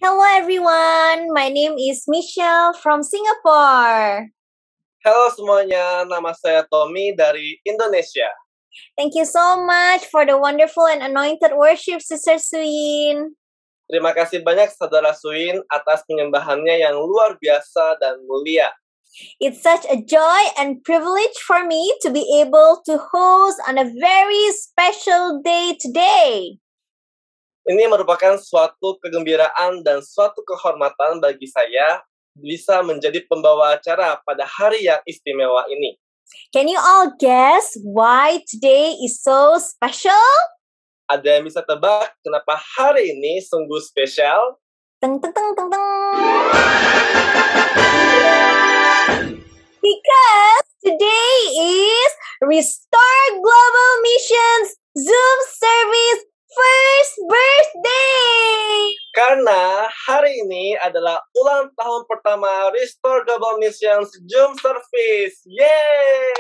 Hello everyone, my name is Michelle from Singapore. Halo semuanya, nama saya Tommy dari Indonesia. Thank you so much for the wonderful and anointed worship, Sister Suyin. Terima kasih banyak Saudara Suyin atas penyembahannya yang luar biasa dan mulia. It's such a joy and privilege for me to be able to host on a very special day today. Ini merupakan suatu kegembiraan dan suatu kehormatan bagi saya bisa menjadi pembawa acara pada hari yang istimewa ini. Can you all guess why today is so special? Ada yang bisa tebak kenapa hari ini sungguh spesial? Teng teng teng teng teng. Because today is Restore Global Missions Zoom Service First Birthday. Karena hari ini adalah ulang tahun pertama Restore Global Missions Zoom Service. Yeay!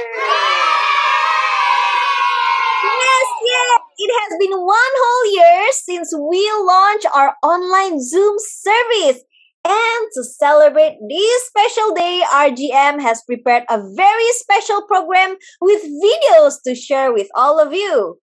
Yes, it has been 1 whole year since we launched our online Zoom service. And to celebrate this special day, RGM has prepared a very special program with videos to share with all of you.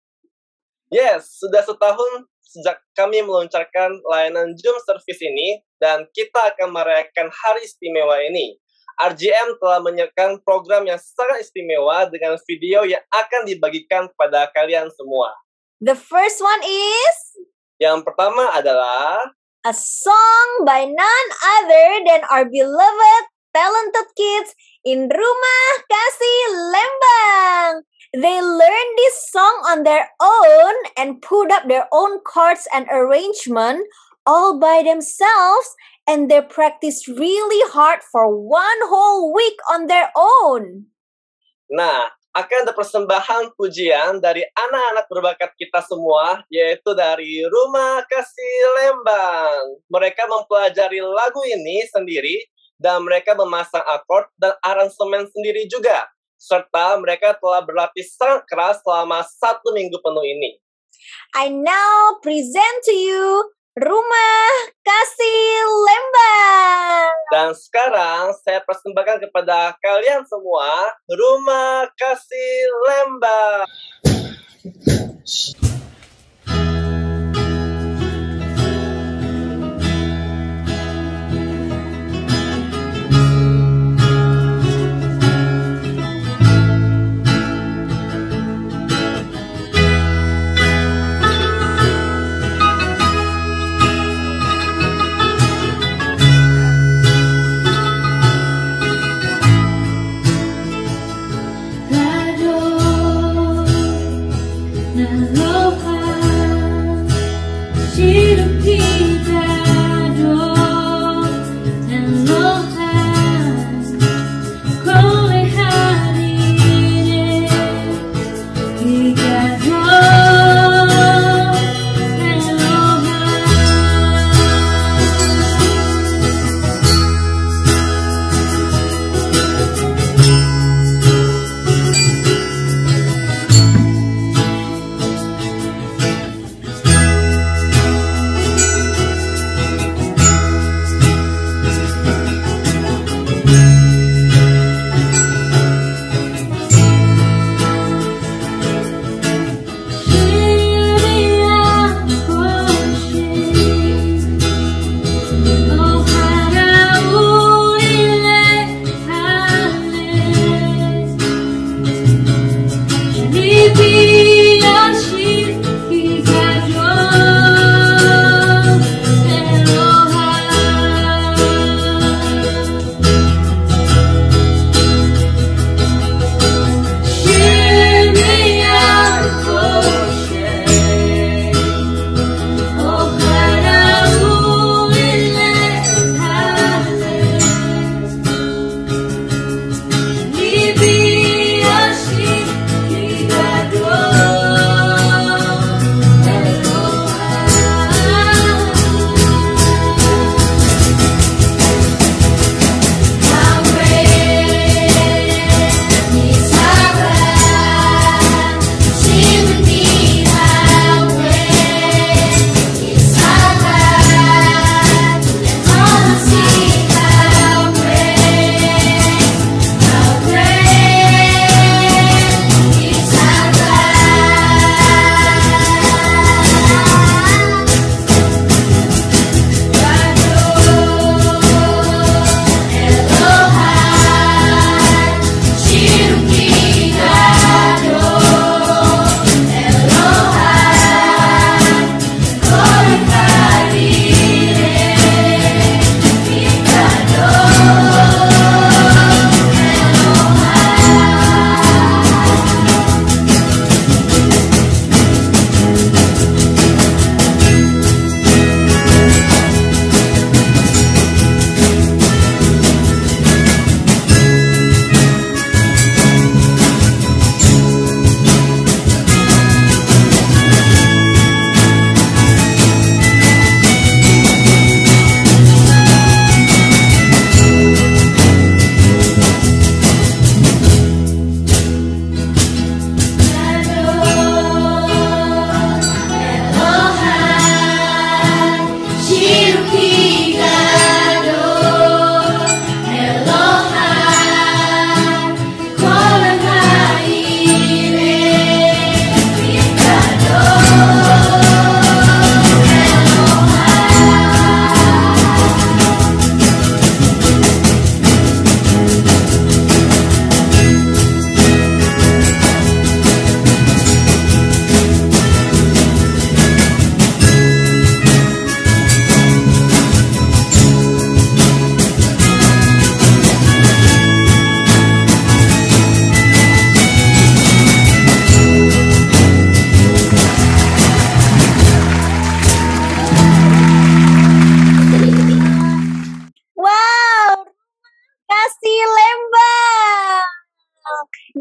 Yes, sudah setahun sejak kami meluncurkan layanan Zoom service ini dan kita akan merayakan hari istimewa ini. RGM telah menyiapkan program yang sangat istimewa dengan video yang akan dibagikan kepada kalian semua. The first one is... Yang pertama adalah... a song by none other than our beloved talented kids in Rumah Kasih Lembang. They learned this song on their own and put up their own chords and arrangement all by themselves, and they practiced really hard for 1 whole week on their own. Nah, akan ada persembahan pujian dari anak-anak berbakat kita semua, yaitu dari Rumah Kasih Lembang. Mereka mempelajari lagu ini sendiri, dan mereka memasang akord dan aransemen sendiri juga. Serta mereka telah berlatih sangat keras selama 1 minggu penuh ini. I now present to you Rumah Kasih Lembang. Dan sekarang saya persembahkan kepada kalian semua Rumah Kasih Lembang. Love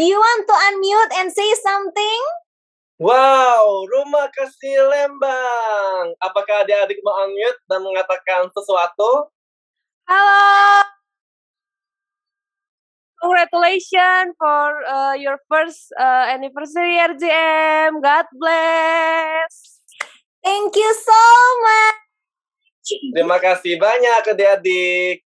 you want to unmute and say something? Wow, Rumah Kasih Lembang. Apakah adik-adik mau unmute dan mengatakan sesuatu? Halo. Congratulations for your first anniversary RGM. God bless. Thank you so much. Terima kasih banyak adik-adik.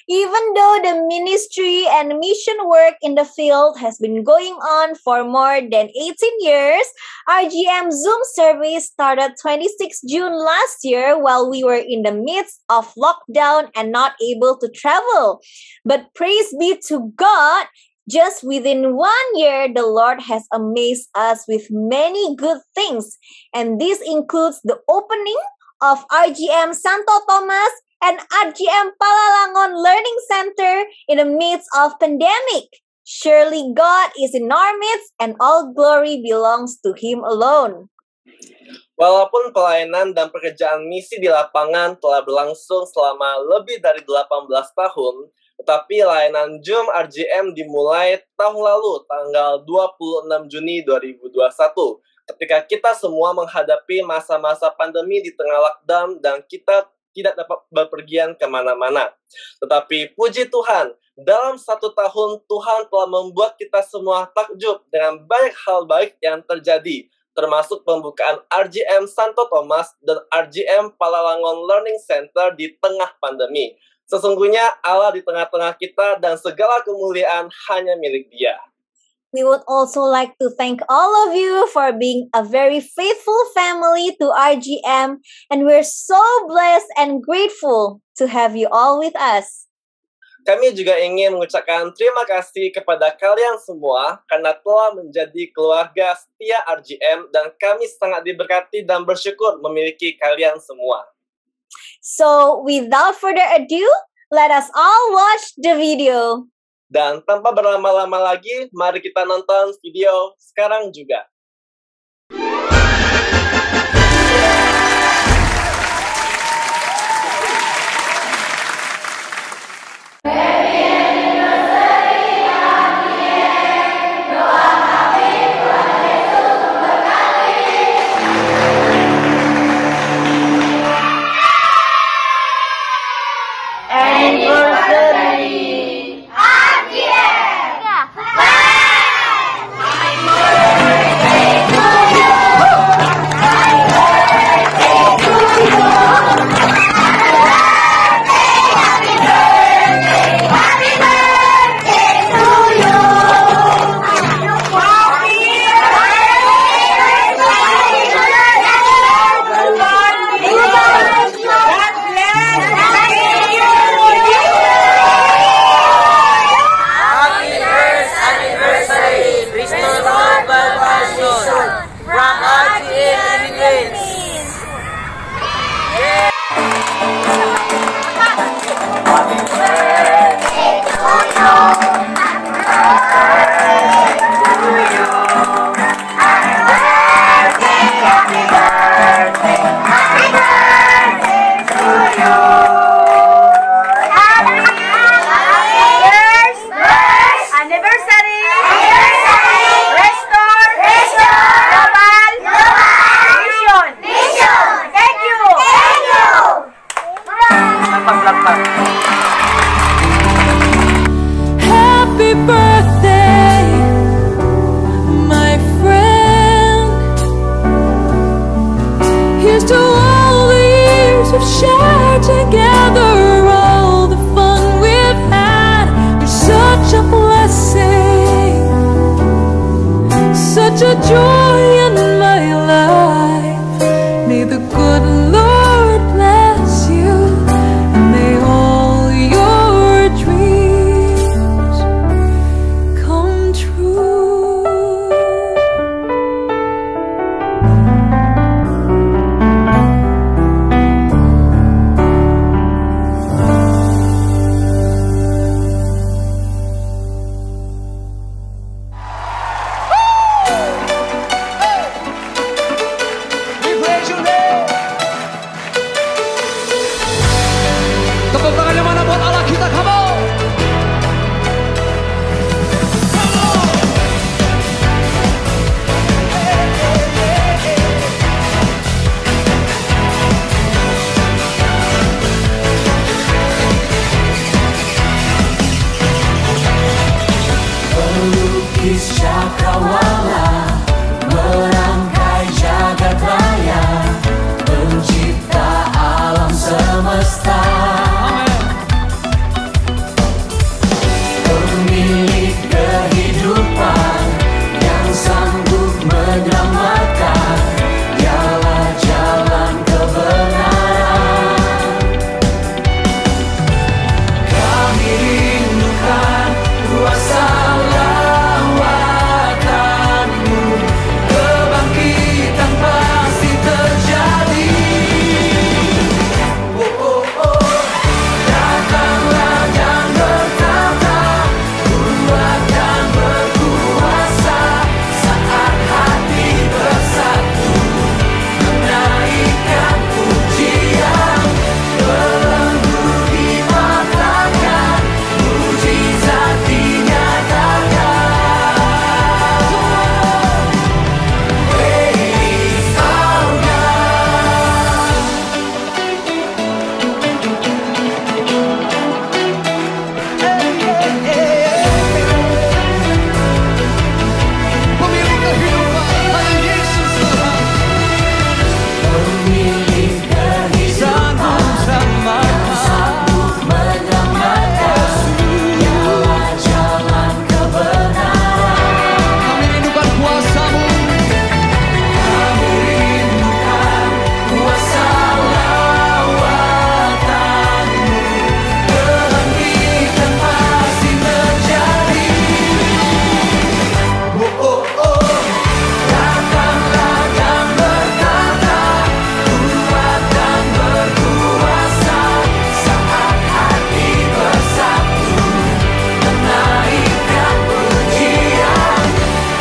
Even though the ministry and mission work in the field has been going on for more than 18 years, RGM Zoom service started 26 June last year while we were in the midst of lockdown and not able to travel. But praise be to God, just within 1 year, the Lord has amazed us with many good things. And this includes the opening of RGM Santo Tomas and RGM Palalangon Learning Center in the midst of pandemic. Surely God is in our midst and all glory belongs to Him alone. Walaupun pelayanan dan pekerjaan misi di lapangan telah berlangsung selama lebih dari 18 tahun, tetapi layanan Zoom RGM dimulai tahun lalu, tanggal 26 Juni 2021. Ketika kita semua menghadapi masa-masa pandemi di tengah lockdown dan kita tidak dapat berpergian kemana-mana. Tetapi puji Tuhan, dalam 1 tahun Tuhan telah membuat kita semua takjub dengan banyak hal baik yang terjadi, termasuk pembukaan RGM Santo Tomas dan RGM Palalangon Learning Center di tengah pandemi. Sesungguhnya Allah di tengah-tengah kita dan segala kemuliaan hanya milik Dia. We would also like to thank all of you for being a very faithful family to RGM, and we're so blessed and grateful to have you all with us. Kami juga ingin mengucapkan terima kasih kepada kalian semua karena telah menjadi keluarga setia RGM dan kami sangat diberkati dan bersyukur memiliki kalian semua. So, without further ado, let us all watch the video. Dan tanpa berlama-lama lagi, mari kita nonton video sekarang juga. Happy birthday, my friend. Here's to all the years we've shared together, all the fun we've had. You're such a blessing, such a joy in my life. May the good Lord bless you, and may all your dreams come true. semesta, pemilik kehidupan yang sanggup menyelamatkan, dialah jalan kebenaran. Kami rindukan kuasa lawatanmu, kebangkitan pasti terjadi. Datanglah dan berkata, kuat dan berkuasa, saat hati bersatu, menaikkan pujian, belenggu dipatahkan, mujizat dinyatakan. Praise our God. Pemilik kehidupan, hanya Yesus Tuhan. Pemilik kehidupan, sanggup menyelamatkan, dialah jalan kebenaran. Kami rindukan kuasa-Mu. Kami rindukan kuasa lawatanmu, kebangkitan pasti terjadi. Datanglah dan berkata, kuat dan berkuasa, saat hati bersatu, menaikkan pujian,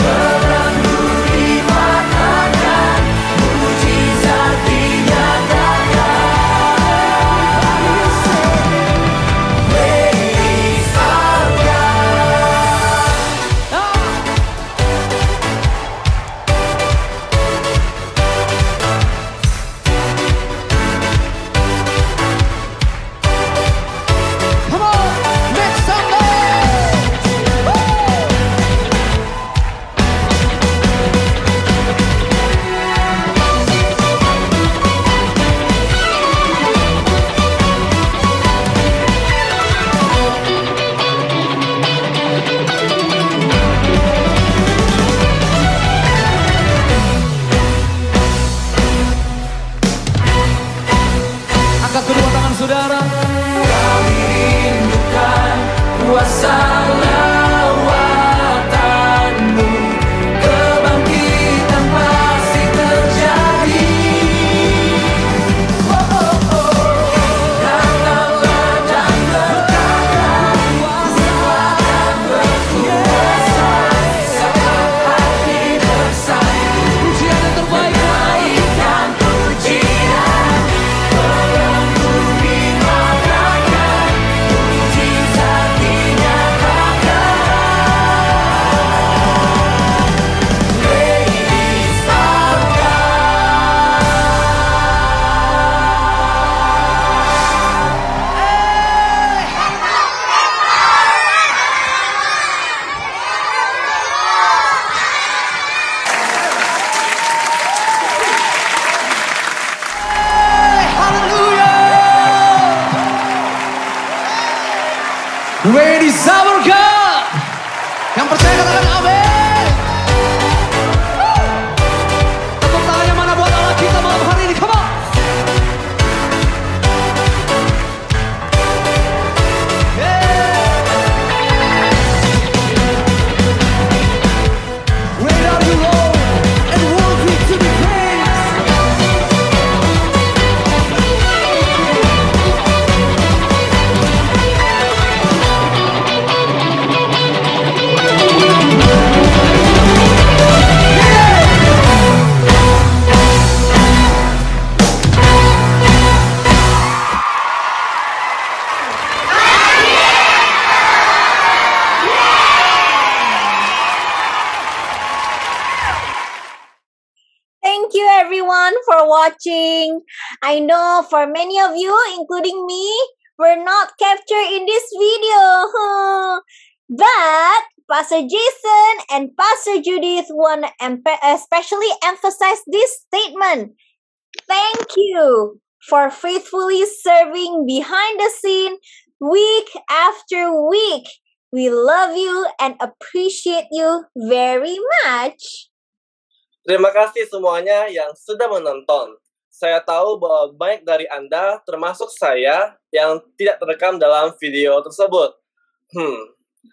belenggu dipatahkan, mujizat dinyatakan. Praise our God. Come on, make some noise. Angkat kedua tangan saudara. Kami rindukan kuasa lawatanmu, kebangkitan pasti terjadi. Datanglah dan berkata, kuat dan berkuasa, saat hati bersatu, pujian yang terbaik, menaikkan pujian, belenggu dipatahkan, mujizat dinyatakan. Praise our Great is our God. Yang percaya katakan amin. Tepuk tangannya mana buat Allah kita malam hari ini, come on. Great are you, Lord, and worthy to be praised. Thank you everyone for watching. I know for many of you, including me, were not captured in this video. But Pastor Jason and Pastor Judith want to especially emphasize this statement. Thank you. for faithfully serving behind the scene week after week. We love you and appreciate you very much. Terima kasih semuanya yang sudah menonton. Saya tahu bahwa banyak dari Anda, termasuk saya, yang tidak terekam dalam video tersebut.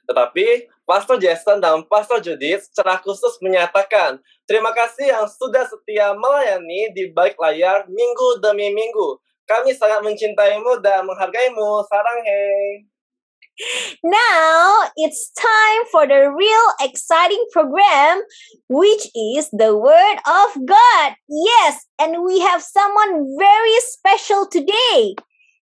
Tetapi Pastor Jason dan Pastor Judith secara khusus menyatakan, terima kasih yang sudah setia melayani di balik layar minggu demi minggu. Kami sangat mencintaimu dan menghargaimu. Sarang hei. Now it's time for the real exciting program, which is the Word of God. Yes, and we have someone very special today.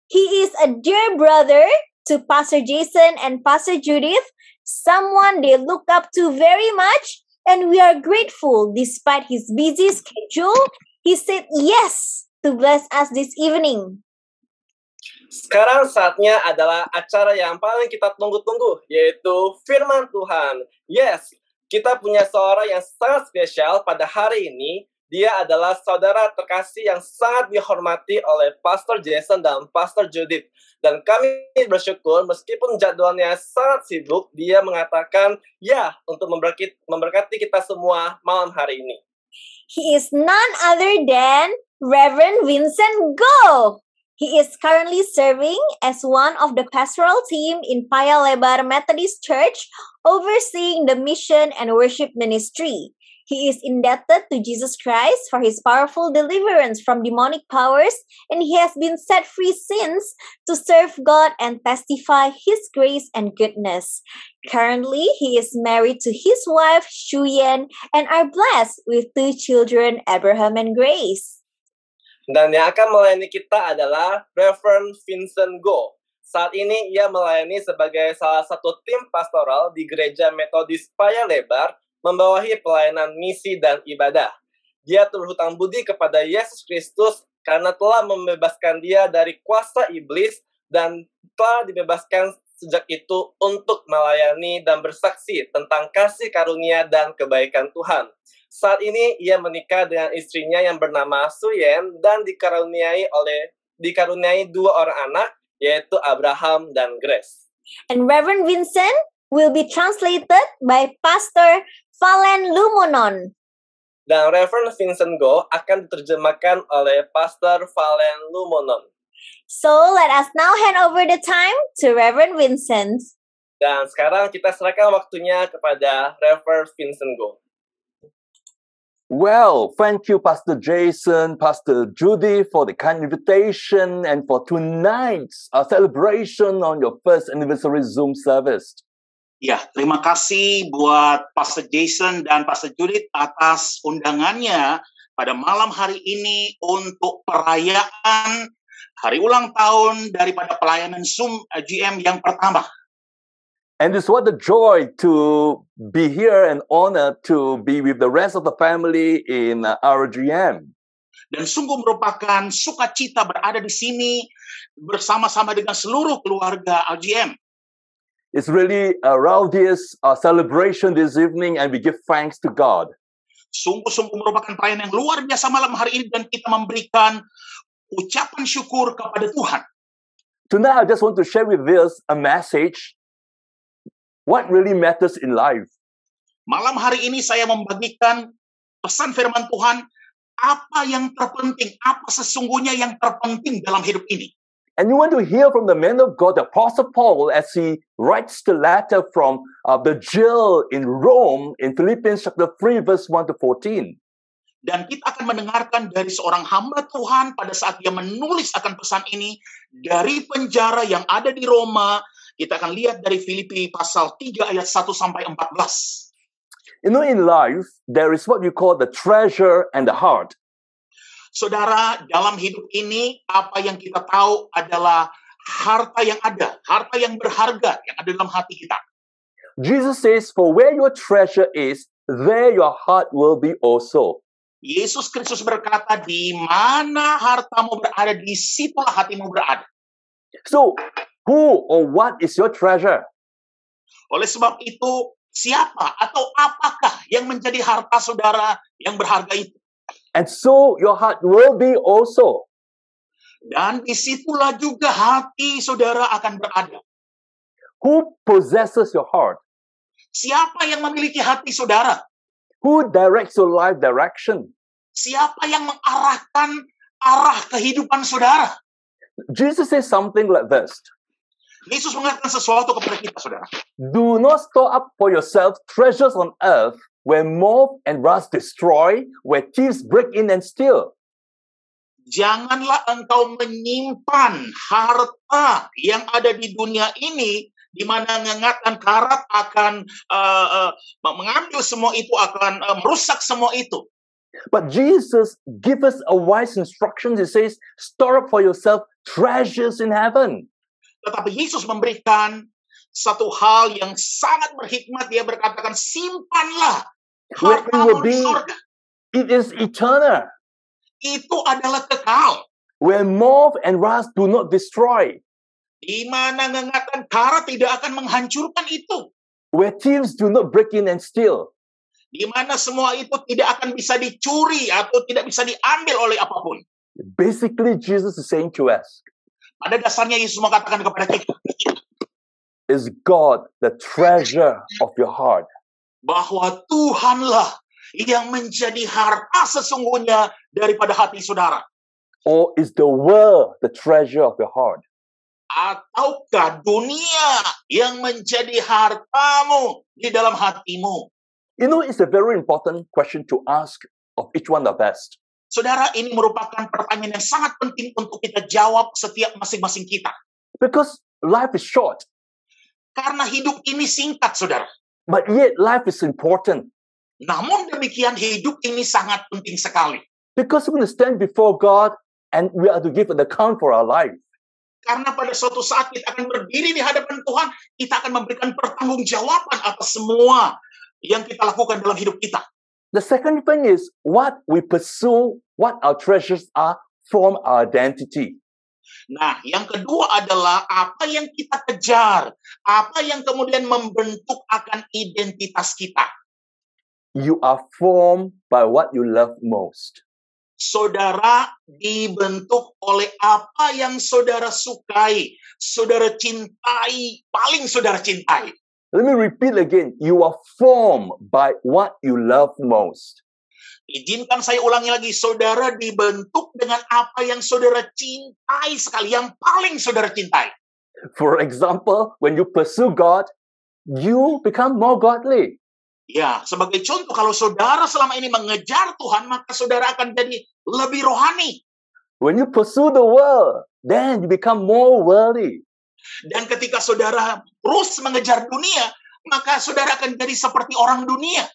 He is a dear brother to Pastor Jason and Pastor Judith, someone they look up to very much, and we are grateful despite his busy schedule. He said yes to bless us this evening. Sekarang saatnya adalah acara yang paling kita tunggu-tunggu, yaitu Firman Tuhan. Yes, kita punya seorang yang sangat spesial pada hari ini. Dia adalah saudara terkasih yang sangat dihormati oleh Pastor Jason dan Pastor Judith. Dan kami bersyukur meskipun jadwalnya sangat sibuk, dia mengatakan ya untuk memberkati kita semua malam hari ini. He is none other than Reverend Vincent Go. He is currently serving as one of the pastoral team in Paya Lebar Methodist Church, overseeing the mission and worship ministry. He is indebted to Jesus Christ for his powerful deliverance from demonic powers, and he has been set free since to serve God and testify his grace and goodness. Currently, he is married to his wife, Shuyen, and are blessed with 2 children, Abraham and Grace. Dan yang akan melayani kita adalah Reverend Vincent Go. Saat ini ia melayani sebagai salah satu tim pastoral di Gereja Metodis Paya Lebar, membawahi pelayanan misi dan ibadah. Dia berhutang budi kepada Yesus Kristus karena telah membebaskan dia dari kuasa iblis dan telah dibebaskan sejak itu untuk melayani dan bersaksi tentang kasih karunia dan kebaikan Tuhan. Saat ini ia menikah dengan istrinya yang bernama Suyen dan dikaruniai 2 orang anak, yaitu Abraham dan Grace. And Reverend Vincent will be translated by Pastor Valen Lumonon. Dan Reverend Vincent Go akan diterjemahkan oleh Pastor Valen Lumonon. So let us now hand over the time to Reverend Vincent. Dan sekarang kita serahkan waktunya kepada Reverend Vincent Go. Well, thank you, Pastor Jason, Pastor Judy, for the kind invitation and for tonight's celebration on your first anniversary Zoom service. Ya, terima kasih buat Pastor Jason dan Pastor Judith atas undangannya pada malam hari ini untuk perayaan hari ulang tahun daripada pelayanan Zoom GM yang pertama. And it's what a joy to be here and honored to be with the rest of the family in RGM. Dan sungguh merupakan sukacita berada di sini bersama-sama dengan seluruh keluarga RGM. It's really a rowdiest celebration this evening, and we give thanks to God. Sungguh-sungguh merupakan perayaan yang luar biasa malam hari ini, dan kita memberikan ucapan syukur kepada Tuhan. Tonight, I just want to share with us a message. What really matters in life? Malam hari ini saya membagikan pesan firman Tuhan, apa yang terpenting, apa sesungguhnya yang terpenting dalam hidup ini. And you want to hear from the man of God, the Apostle Paul, as he writes the letter from the jail in Rome in Philippians chapter 3, verse 1 to 14. Dan kita akan mendengarkan dari seorang hamba Tuhan pada saat dia menulis akan pesan ini dari penjara yang ada di Roma. Kita akan lihat dari Filipi pasal 3 ayat 1 sampai 14. You know, in life, there is what we call the treasure and the heart. Saudara, dalam hidup ini, apa yang kita tahu adalah harta yang ada, harta yang berharga yang ada dalam hati kita. Jesus says, for where your treasure is, there your heart will be also. Yesus Kristus berkata, di mana hartamu berada, di situlah hatimu berada. So, who or what is your treasure? Oleh sebab itu, siapa atau apakah yang menjadi harta saudara yang berharga itu? And so your heart will be also. Dan disitulah juga hati saudara akan berada. Who possesses your heart? Siapa yang memiliki hati saudara? Who directs your life direction? Siapa yang mengarahkan arah kehidupan saudara? Jesus says something like this. Yesus mengatakan sesuatu kepada kita, saudara. Do not store up for yourselves treasures on earth where moth and rust destroy, where thieves break in and steal. Janganlah engkau menyimpan harta yang ada di dunia ini, di mana ngengat dan karat akan mengambil semua itu, akan merusak semua itu. But Jesus gives us a wise instruction. He says, store up for yourself treasures in heaven. Tetapi Yesus memberikan satu hal yang sangat berhikmat. Dia berkatakan, simpanlah Where it will hartamu di be, surga. it is eternal. Itu adalah kekal. Where moth and rust do not destroy. Di mana ngengat dan karat tidak akan menghancurkan itu. Where thieves do not break in and steal. Di mana semua itu tidak akan bisa dicuri atau tidak bisa diambil oleh apapun. Basically, Jesus is saying to us, Pada dasarnya Yesus mengatakan kepada kita is God the treasure of your heart? bahwa Tuhanlah yang menjadi harta sesungguhnya daripada hati saudara. Or is the world the treasure of your heart? Ataukah dunia yang menjadi hartamu di dalam hatimu? You know, it's a very important question to ask of each one of us. Saudara, ini merupakan pertanyaan yang sangat penting untuk kita jawab setiap masing-masing kita. Because life is short, Karena hidup ini singkat, saudara. but yet life is important. Namun demikian hidup ini sangat penting sekali. Because we're going to stand before God and we are to give an account for our life. Karena pada suatu saat kita akan berdiri di hadapan Tuhan, kita akan memberikan pertanggungjawaban atas semua yang kita lakukan dalam hidup kita. The second thing is what we pursue, what our treasures are from our identity. Nah, yang kedua adalah apa yang kita kejar, apa yang kemudian membentuk akan identitas kita. You are formed by what you love most. Saudara dibentuk oleh apa yang saudara sukai, saudara cintai, paling saudara cintai. Let me repeat again. You are formed by what you love most. Izinkan saya ulangi lagi, saudara dibentuk dengan apa yang saudara cintai sekali, yang paling saudara cintai. For example, when you pursue God, you become more godly. Ya, sebagai contoh, kalau saudara selama ini mengejar Tuhan, maka saudara akan jadi lebih rohani. When you pursue the world, then you become more worldly. Dan ketika saudara terus mengejar dunia, maka saudara akan jadi seperti orang dunia.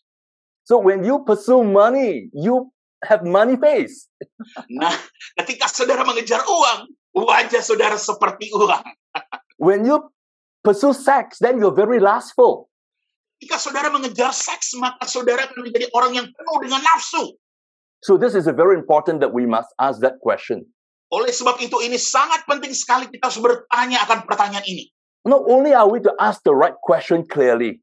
So when you pursue money, you have money face. Nah, ketika saudara mengejar uang, wajah saudara seperti uang. When you pursue sex, then you're very lustful. Ketika saudara mengejar seks, maka saudara akan menjadi orang yang penuh dengan nafsu. So this is very important that we must ask that question. Oleh sebab itu, ini sangat penting sekali kita harus bertanya akan pertanyaan ini. Not only are we to ask the right question clearly,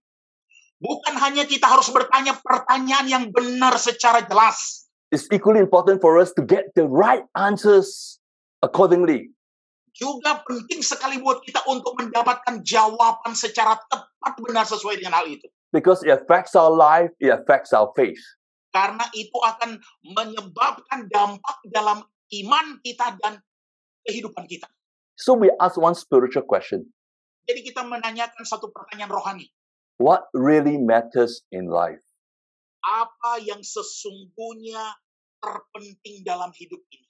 Bukan hanya kita harus bertanya pertanyaan yang benar secara jelas. it's equally important for us to get the right answers accordingly. Juga penting sekali buat kita untuk mendapatkan jawaban secara tepat benar sesuai dengan hal itu. Because it affects our life, it affects our faith. Karena itu akan menyebabkan dampak dalam iman kita dan kehidupan kita. So we ask one spiritual question. Jadi kita menanyakan satu pertanyaan rohani. What really matters in life? Apa yang sesungguhnya terpenting dalam hidup ini?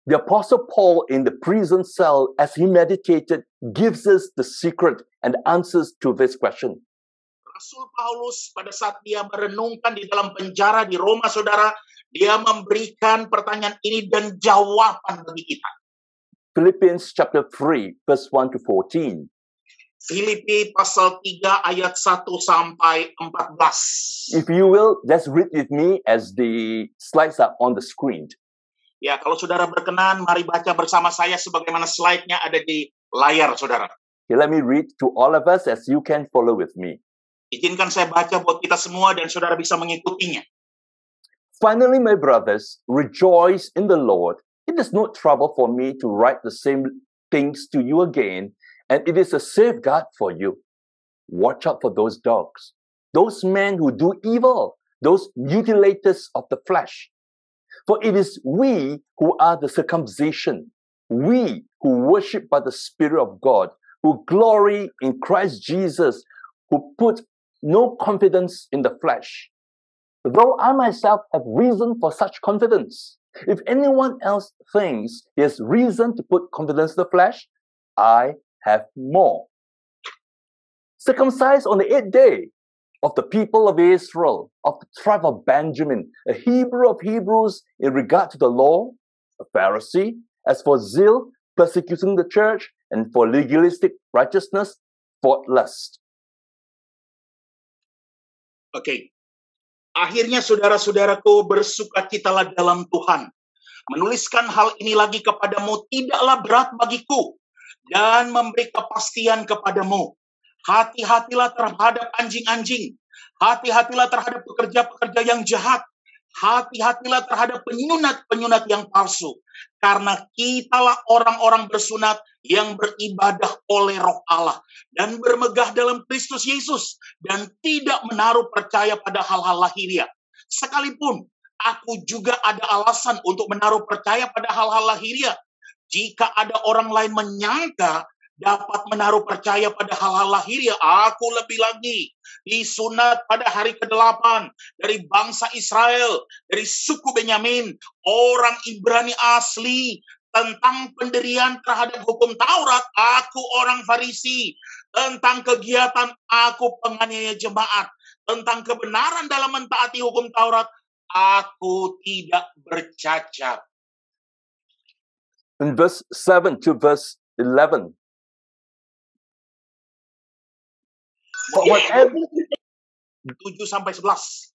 The Apostle Paul in the prison cell, as he meditated, gives us the secret and answers to this question. Rasul Paulus pada saat dia merenungkan di dalam penjara di Roma, saudara, dia memberikan pertanyaan ini dan jawaban bagi kita. Philippians chapter 3, verse 1 to 14. Filipi pasal 3 ayat 1 sampai 14. If you will, just read with me as the slides are on the screen. Ya, kalau saudara berkenan, mari baca bersama saya sebagaimana slide-nya ada di layar, saudara. Okay, let me read to all of us as you can follow with me. Izinkan saya baca buat kita semua dan saudara bisa mengikutinya. Finally, my brothers, rejoice in the Lord. It is no trouble for me to write the same things to you again, and it is a safeguard for you. Watch out for those dogs, those men who do evil, those mutilators of the flesh. For it is we who are the circumcision, we who worship by the Spirit of God, who glory in Christ Jesus, who put no confidence in the flesh. Though I myself have reason for such confidence, if anyone else thinks he has reason to put confidence in the flesh, I have more. Circumcised on the 8th day, of the people of Israel, of the tribe of Benjamin, a Hebrew of Hebrews in regard to the law, a Pharisee, as for zeal, persecuting the church, and for legalistic righteousness, faultless. Oke. Akhirnya saudara-saudaraku, bersukacitalah dalam Tuhan. Menuliskan hal ini lagi kepadamu tidaklah berat bagiku dan memberi kepastian kepadamu. Hati-hatilah terhadap anjing-anjing. Hati-hatilah terhadap pekerja-pekerja yang jahat. Hati-hatilah terhadap penyunat-penyunat yang palsu. Karena kitalah orang-orang bersunat yang beribadah oleh Roh Allah dan bermegah dalam Kristus Yesus dan tidak menaruh percaya pada hal-hal lahiriah. Sekalipun aku juga ada alasan untuk menaruh percaya pada hal-hal lahiriah. Jika ada orang lain menyangka dapat menaruh percaya pada hal-hal lahiriah, aku lebih lagi disunat pada hari ke-8 dari bangsa Israel, dari suku Benyamin, orang Ibrani asli. Tentang pendirian terhadap hukum Taurat, aku orang Farisi. Tentang kegiatan, aku penganiaya jemaat. Tentang kebenaran dalam mentaati hukum Taurat, aku tidak bercacat. In verse 7 to verse 11. But whatever, 7 sampai 11.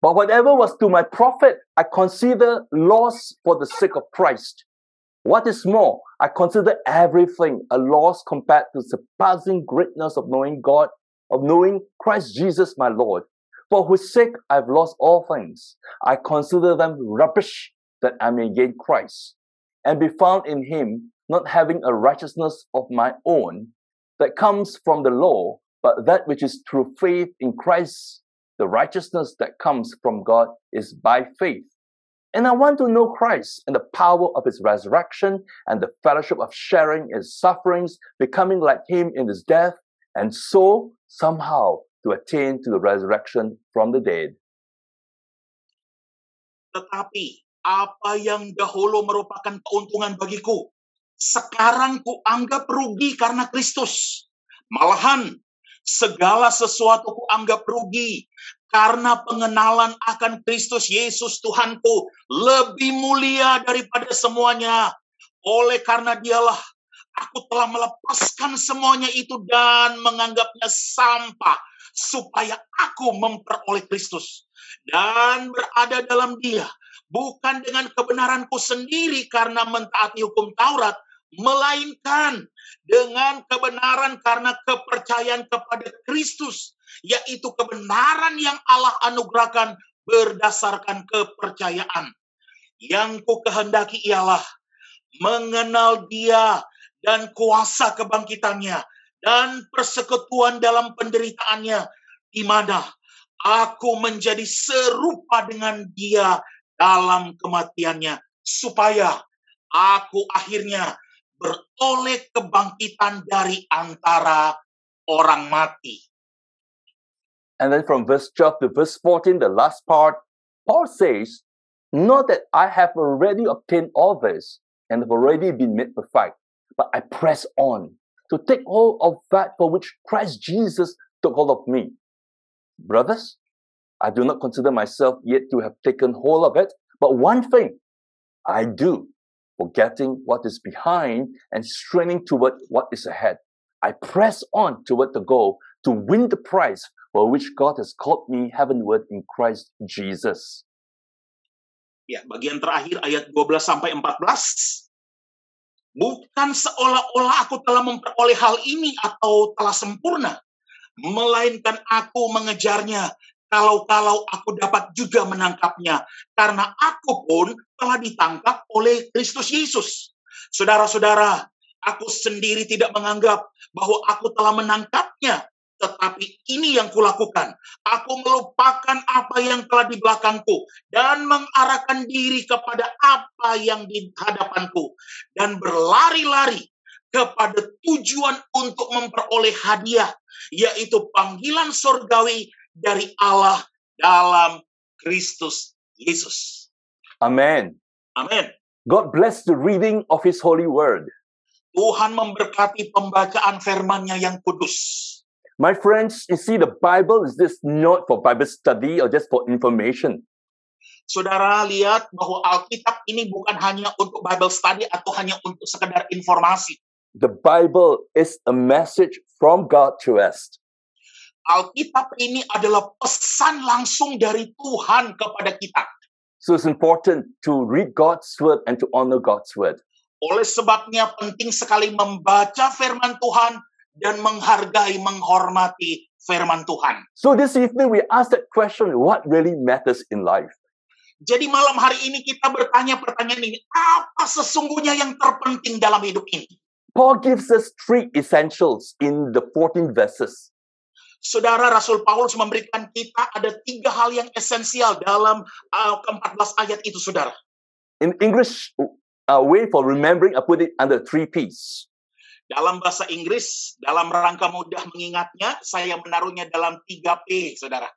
but whatever was to my profit, I consider loss for the sake of Christ. What is more, I consider everything a loss compared to the surpassing greatness of knowing God, of knowing Christ Jesus my Lord, for whose sake I've lost all things. I consider them rubbish that I may gain Christ, and be found in him, not having a righteousness of my own that comes from the law, but that which is through faith in Christ. The righteousness that comes from God is by faith. And I want to know Christ and the power of his resurrection and the fellowship of sharing his sufferings, becoming like him in his death, and so somehow to attain to the resurrection from the dead. Tetapi apa yang dahulu merupakan keuntungan bagiku, sekarang kuanggap rugi karena Kristus. Malahan segala sesuatu kuanggap rugi karena pengenalan akan Kristus Yesus Tuhanku lebih mulia daripada semuanya. Oleh karena dialah aku telah melepaskan semuanya itu dan menganggapnya sampah supaya aku memperoleh Kristus dan berada dalam dia, bukan dengan kebenaranku sendiri karena mentaati hukum Taurat, melainkan dengan kebenaran karena kepercayaan kepada Kristus, yaitu kebenaran yang Allah anugerahkan berdasarkan kepercayaan. Yang ku kehendaki ialah mengenal dia dan kuasa kebangkitannya dan persekutuan dalam penderitaannya, di mana aku menjadi serupa dengan dia dalam kematiannya, supaya aku akhirnya beroleh kebangkitan dari antara orang mati. And then from verse 12 to verse 14, the last part, Paul says, not that I have already obtained all this and have already been made perfect, but I press on to take hold of that for which Christ Jesus took hold of me. Brothers, I do not consider myself yet to have taken hold of it, but one thing I do, forgetting what is behind and straining toward what is ahead. I press on toward the goal to win the prize for which God has called me heavenward in Christ Jesus. Ya, bagian terakhir ayat 12 sampai 14. Bukan seolah-olah aku telah memperoleh hal ini atau telah sempurna, melainkan aku mengejarnya kalau-kalau aku dapat juga menangkapnya, karena aku pun telah ditangkap oleh Kristus Yesus. Saudara-saudara, aku sendiri tidak menganggap bahwa aku telah menangkapnya, tetapi ini yang kulakukan. Aku melupakan apa yang telah di belakangku dan mengarahkan diri kepada apa yang di hadapanku dan berlari-lari kepada tujuan untuk memperoleh hadiah, yaitu panggilan surgawi dari Allah dalam Kristus Yesus. Amen. Amin. God bless the reading of His holy word. Tuhan memberkati pembacaan firman-Nya yang kudus. My friends, you see, the Bible is just not for Bible study or just for information. Saudara lihat bahwa Alkitab ini bukan hanya untuk Bible study atau hanya untuk sekedar informasi. The Bible is a message from God to us. Alkitab ini adalah pesan langsung dari Tuhan kepada kita. So it's important to read God's word and to honor God's word. Oleh sebabnya penting sekali membaca firman Tuhan dan menghargai, menghormati firman Tuhan. So this evening we ask that question, what really matters in life? Jadi malam hari ini kita bertanya pertanyaan ini, apa sesungguhnya yang terpenting dalam hidup ini? Paul gives us 3 essentials in the 14 verses. Saudara, Rasul Paulus memberikan kita ada 3 hal yang esensial dalam ke-14 ayat itu, saudara. In English way for remembering, I put it under 3 P's. Dalam bahasa Inggris, dalam rangka mudah mengingatnya, saya menaruhnya dalam 3P, saudara.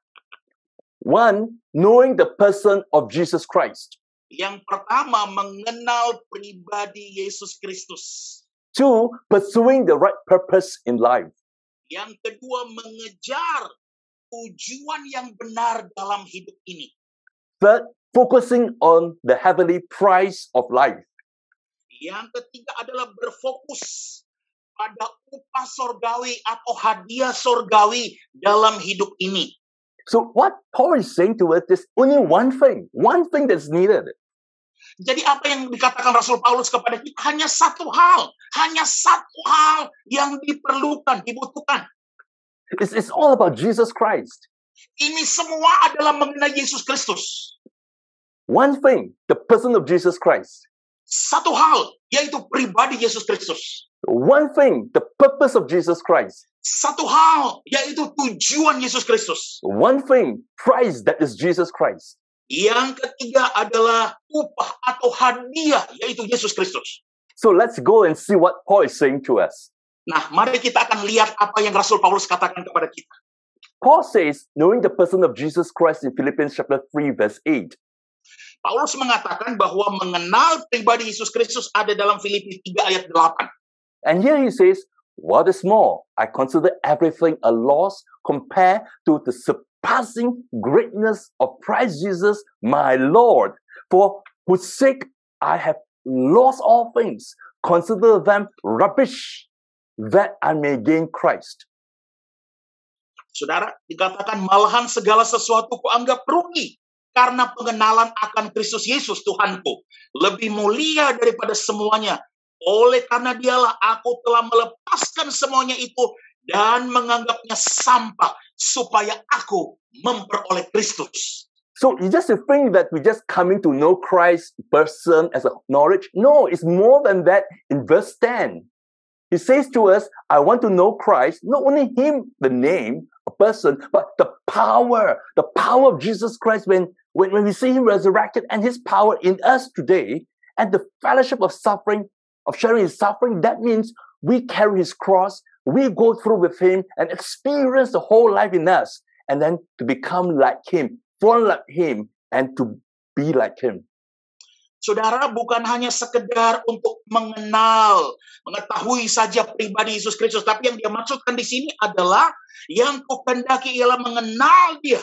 1, knowing the person of Jesus Christ. Yang pertama, mengenal pribadi Yesus Kristus. 2, pursuing the right purpose in life. Yang kedua, mengejar tujuan yang benar dalam hidup ini. 3, focusing on the heavenly prize of life. Yang ketiga adalah berfokus pada upah surgawi atau hadiah surgawi dalam hidup ini. So what Paul is saying to us is only one thing that's needed. Jadi apa yang dikatakan Rasul Paulus kepada kita hanya satu hal yang diperlukan, dibutuhkan. It's all about Jesus Christ. Ini semua adalah mengenai Yesus Kristus. One thing, the person of Jesus Christ. Satu hal, yaitu pribadi Yesus Kristus. One thing, the purpose of Jesus Christ. Satu hal, yaitu tujuan Yesus Kristus. One thing, prize that is Jesus Christ. Yang ketiga adalah upah atau hadiah, yaitu Yesus Kristus. So let's go and see what Paul is saying to us. Nah, mari kita akan lihat apa yang Rasul Paulus katakan kepada kita. Paul says, knowing the person of Jesus Christ in Philippians chapter 3, verse 8. Paulus mengatakan bahwa mengenal pribadi Yesus Kristus ada dalam Filipi 3 ayat 8. And here he says, what is more, I consider everything a loss compared to the surpassing greatness of Christ Jesus, my Lord, for whose sake I have lost all things. Consider them rubbish, that I may gain Christ. Saudara, dikatakan malahan segala sesuatu kuanggap rugi karena pengenalan akan Kristus Yesus Tuhanku lebih mulia daripada semuanya. Oleh karena dialah aku telah melepaskan semuanya itu dan menganggapnya sampah supaya aku memperoleh Kristus. So you just think that we just coming to know Christ person as a knowledge. No, it's more than that. In verse 10, he says to us, I want to know Christ, not only him, the name, a person, but the power of Jesus Christ when we see him resurrected and his power in us today, and the fellowship of suffering, of sharing his suffering. That means we carry his cross, we go through with him and experience the whole life in us, and then to become like him, fall like him, and to be like him. Saudara, bukan hanya sekedar untuk mengetahui saja pribadi Yesus Kristus, tapi yang dia maksudkan di sini adalah yang kukendaki ialah mengenal dia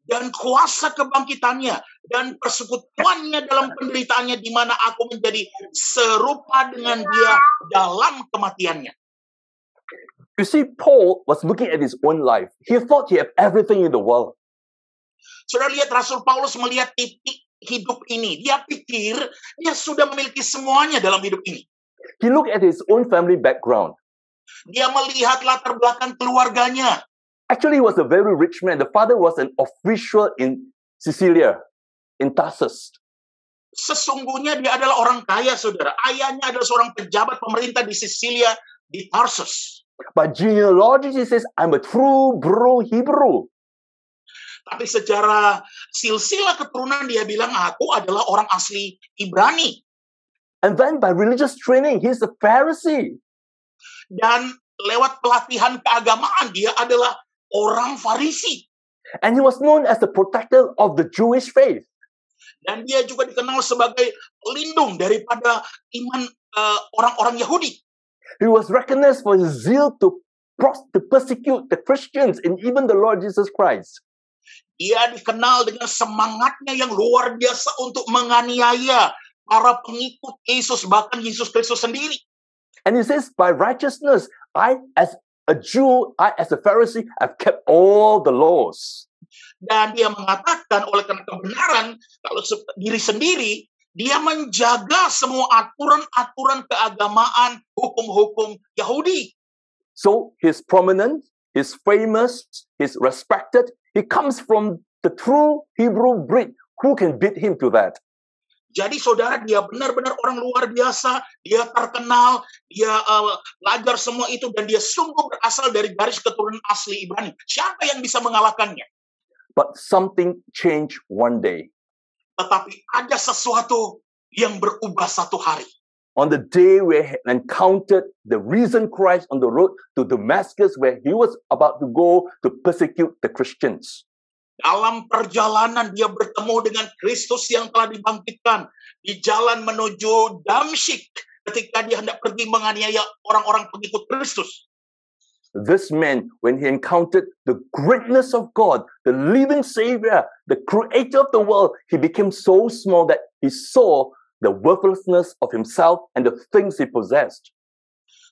dan kuasa kebangkitannya dan persekutuannya dalam penderitaannya, di mana aku menjadi serupa dengan dia dalam kematiannya. You see, Paul was looking at his own life. He thought he had everything in the world. Saudara lihat, Rasul Paulus melihat titik hidup ini. Dia pikir dia sudah memiliki semuanya dalam hidup ini. He looked at his own family background. Dia melihat latar belakang keluarganya. Actually, he was a very rich man. The father was an official in Sicilia, in Tarsus. Sesungguhnya dia adalah orang kaya, saudara. Ayahnya adalah seorang pejabat pemerintah di Sisilia, di Tarsus. But genealogy says, I'm a true Hebrew. Tapi secara silsilah keturunan dia bilang, aku adalah orang asli Ibrani. And then by religious training, he's a Pharisee. Dan lewat pelatihan keagamaan, dia adalah orang Farisi. And he was known as the protector of the Jewish faith. Dan dia juga dikenal sebagai pelindung daripada iman orang-orang Yahudi. He was recognized for his zeal to persecute the Christians and even the Lord Jesus Christ. Dia dikenal dengan semangatnya yang luar biasa untuk menganiaya para pengikut Yesus, bahkan Yesus Kristus sendiri. And he says, by righteousness, I as a Jew, I as a Pharisee, have kept all the laws. Dan dia mengatakan oleh karena kebenaran, kalau diri sendiri, dia menjaga semua aturan-aturan keagamaan, hukum-hukum Yahudi. So he's prominent, he's famous, he's respected. He comes from the true Hebrew breed. Who can beat him to that? Jadi saudara, dia benar-benar orang luar biasa, dia terkenal, dia belajar semua itu, dan dia sungguh berasal dari garis keturunan asli Ibrani. Siapa yang bisa mengalahkannya? But something changed one day. Tetapi ada sesuatu yang berubah satu hari. On the day where he encountered the risen Christ on the road to Damascus, where he was about to go to persecute the Christians. Dalam perjalanan dia bertemu dengan Kristus yang telah dibangkitkan di jalan menuju Damsyik ketika dia hendak pergi menganiaya orang-orang pengikut Kristus. This man, when he encountered the greatness of God, the living Savior, the creator of the world, he became so small that he saw the worthlessness of himself and the things he possessed.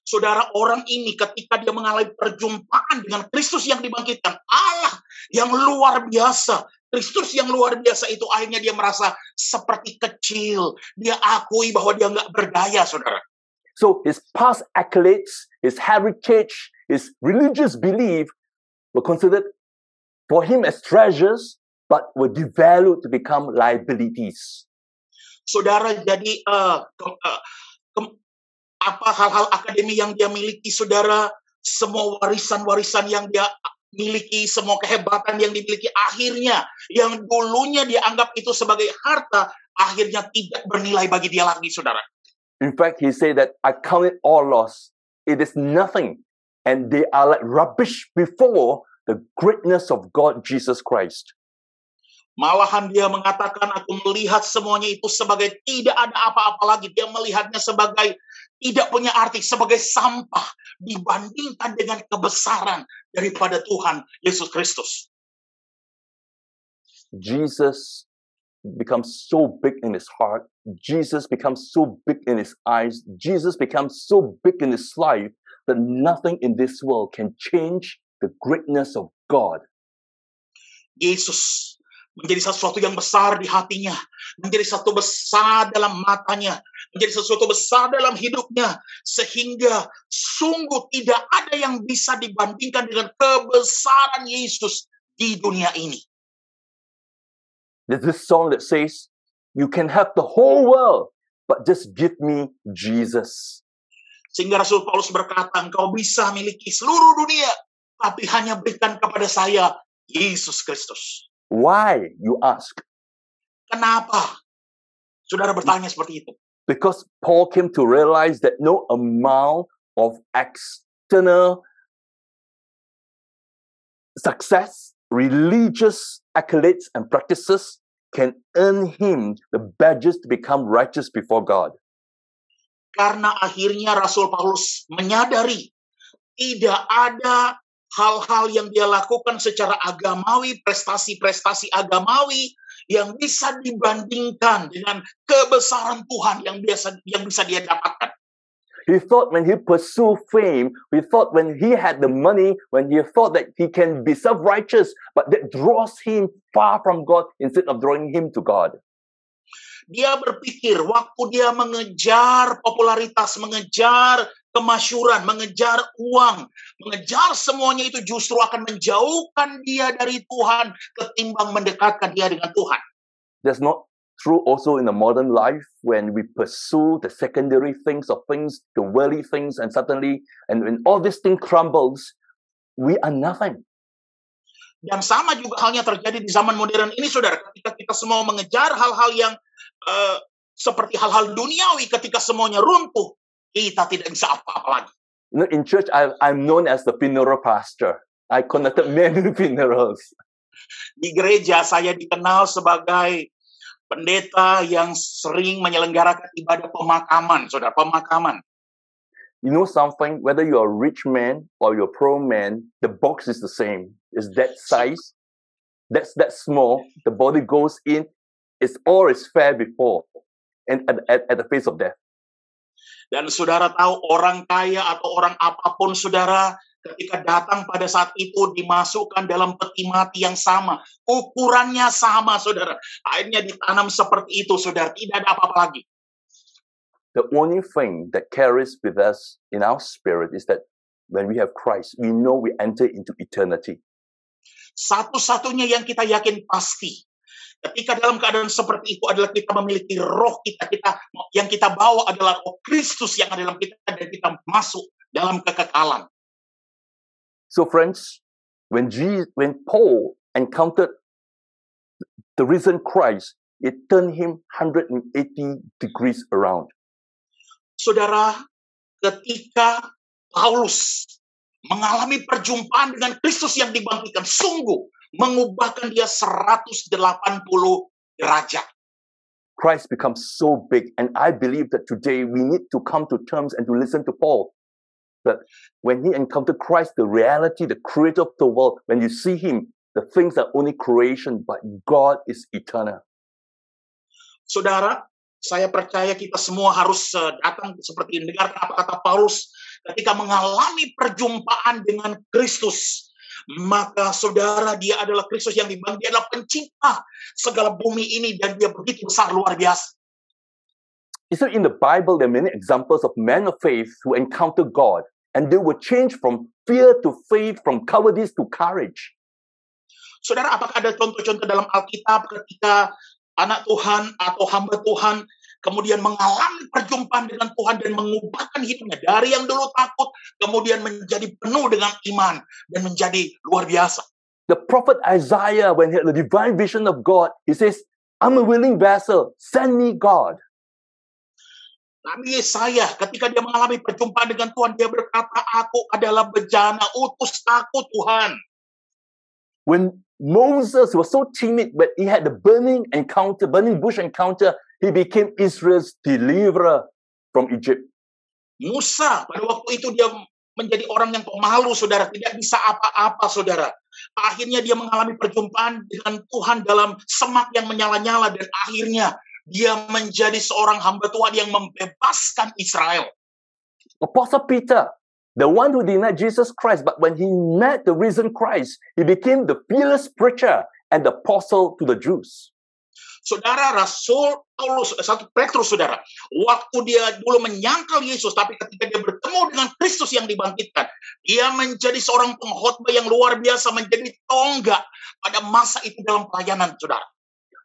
Saudara, orang ini ketika dia mengalami perjumpaan dengan Kristus yang dibangkitkan, Allah yang luar biasa, Kristus yang luar biasa itu, akhirnya dia merasa seperti kecil. Dia akui bahwa dia nggak berdaya, saudara. So his past accolades, his heritage, his religious belief were considered for him as treasures, but were devalued to become liabilities. Saudara, jadi hal-hal akademi yang dia miliki, saudara, semua warisan-warisan yang dia miliki, semua kehebatan yang dimiliki, akhirnya yang dulunya dianggap itu sebagai harta, akhirnya tidak bernilai bagi dia lagi, saudara. In fact, he said that I count it all loss. It is nothing. And they are like rubbish before the greatness of God, Jesus Christ. Malahan dia mengatakan, aku melihat semuanya itu sebagai tidak ada apa-apa lagi. Dia melihatnya sebagai tidak punya arti, sebagai sampah dibandingkan dengan kebesaran daripada Tuhan Yesus Kristus. Jesus becomes so big in his heart. Jesus becomes so big in his eyes. Jesus becomes so big in his life that nothing in this world can change the greatness of God. Yesus menjadi sesuatu yang besar di hatinya, menjadi sesuatu besar dalam matanya, menjadi sesuatu besar dalam hidupnya, sehingga sungguh tidak ada yang bisa dibandingkan dengan kebesaran Yesus di dunia ini. There's this song that says, you can have the whole world, but just give me Jesus. Sehingga Rasul Paulus berkata, engkau bisa miliki seluruh dunia, tapi hanya berikan kepada saya Yesus Kristus. Why, you ask? Kenapa? Saudara bertanya seperti itu. Because Paul came to realize that no amount of external success, religious accolades and practices can earn him the badges to become righteous before God. Karena akhirnya Rasul Paulus menyadari tidak ada hal-hal yang dia lakukan secara agamawi, prestasi-prestasi agamawi yang bisa dibandingkan dengan kebesaran Tuhan yang bisa dia dapatkan. He thought when he pursued fame, he thought when he had the money, when he thought that he can be self-righteous, but that draws him far from God instead of drawing him to God. Dia berpikir waktu dia mengejar popularitas, mengejar kemasyuran, mengejar uang, mengejar semuanya itu justru akan menjauhkan dia dari Tuhan ketimbang mendekatkan dia dengan Tuhan. That's not true also in the modern life when we pursue the secondary things of things, the worldly things, and suddenly, and when all this thing crumbles, we are nothing. Dan sama juga halnya terjadi di zaman modern ini, saudara. Ketika kita semua mengejar hal-hal yang seperti hal-hal duniawi, ketika semuanya runtuh, kita tidak bisa apa-apa lagi. You know, in church, I'm known as the funeral pastor. I conducted many funerals. Di gereja saya dikenal sebagai pendeta yang sering menyelenggarakan ibadah pemakaman, saudara, pemakaman. You know something, whether you're a rich man or you're a poor man, the box is the same. It's that size, that's that small, the body goes in, it's all is fair before, and at the face of death. Dan saudara tahu, orang kaya atau orang apapun, saudara, ketika datang pada saat itu dimasukkan dalam peti mati yang sama, ukurannya sama, saudara. Akhirnya ditanam seperti itu, saudara. Tidak ada apa-apa lagi. The only thing that carries with us in our spirit is that when we have Christ, we know we enter into eternity. Satu-satunya yang kita yakin pasti, ketika dalam keadaan seperti itu adalah kita memiliki roh kita yang kita bawa adalah roh Kristus yang ada dalam kita, dan kita masuk dalam kekekalan. So friends, when Paul encountered the risen Christ, it turned him 180 degrees around. Saudara, ketika Paulus mengalami perjumpaan dengan Kristus yang dibangkitkan, sungguh mengubahkan dia 180 derajat. Christ becomes so big, and I believe that today we need to come to terms and to listen to Paul. That when he encountered Christ, the reality, the creator of the world, when you see him, the things are only creation, but God is eternal. Saudara, saya percaya kita semua harus datang seperti mendengar apa kata Paulus ketika mengalami perjumpaan dengan Kristus. Maka saudara, dia adalah Kristus yang dibangkitkan, dia adalah pencipta segala bumi ini, dan dia begitu besar, luar biasa. So in the Bible, there are many examples of men of faith who encounter God, and they were changed from fear to faith, from cowardice to courage. Saudara, apakah ada contoh-contoh dalam Alkitab ketika anak Tuhan atau hamba Tuhan kemudian mengalami perjumpaan dengan Tuhan dan mengubahkan hidupnya dari yang dulu takut, kemudian menjadi penuh dengan iman dan menjadi luar biasa? The prophet Isaiah, when he had the divine vision of God, he says, I'm a willing vessel, send me God. Nabi Yesaya ketika dia mengalami perjumpaan dengan Tuhan, dia berkata, aku adalah bejana, utus aku Tuhan. When Moses was so timid, but he had the burning bush encounter, he became Israel's deliverer from Egypt. Musa, pada waktu itu dia menjadi orang yang pemalu, saudara, tidak bisa apa-apa, saudara. Akhirnya dia mengalami perjumpaan dengan Tuhan dalam semak yang menyala-nyala, dan akhirnya dia menjadi seorang hamba Tuhan yang membebaskan Israel. Apostle Peter, the one who denied Jesus Christ, but when he met the risen Christ, he became the fearless preacher and the apostle to the Jews. Saudara, Rasul Paulus, 1 Petrus, saudara, waktu dia dulu menyangkal Yesus, tapi ketika dia bertemu dengan Kristus yang dibangkitkan, dia menjadi seorang pengkhotbah yang luar biasa, menjadi tonggak pada masa itu dalam pelayanan, saudara.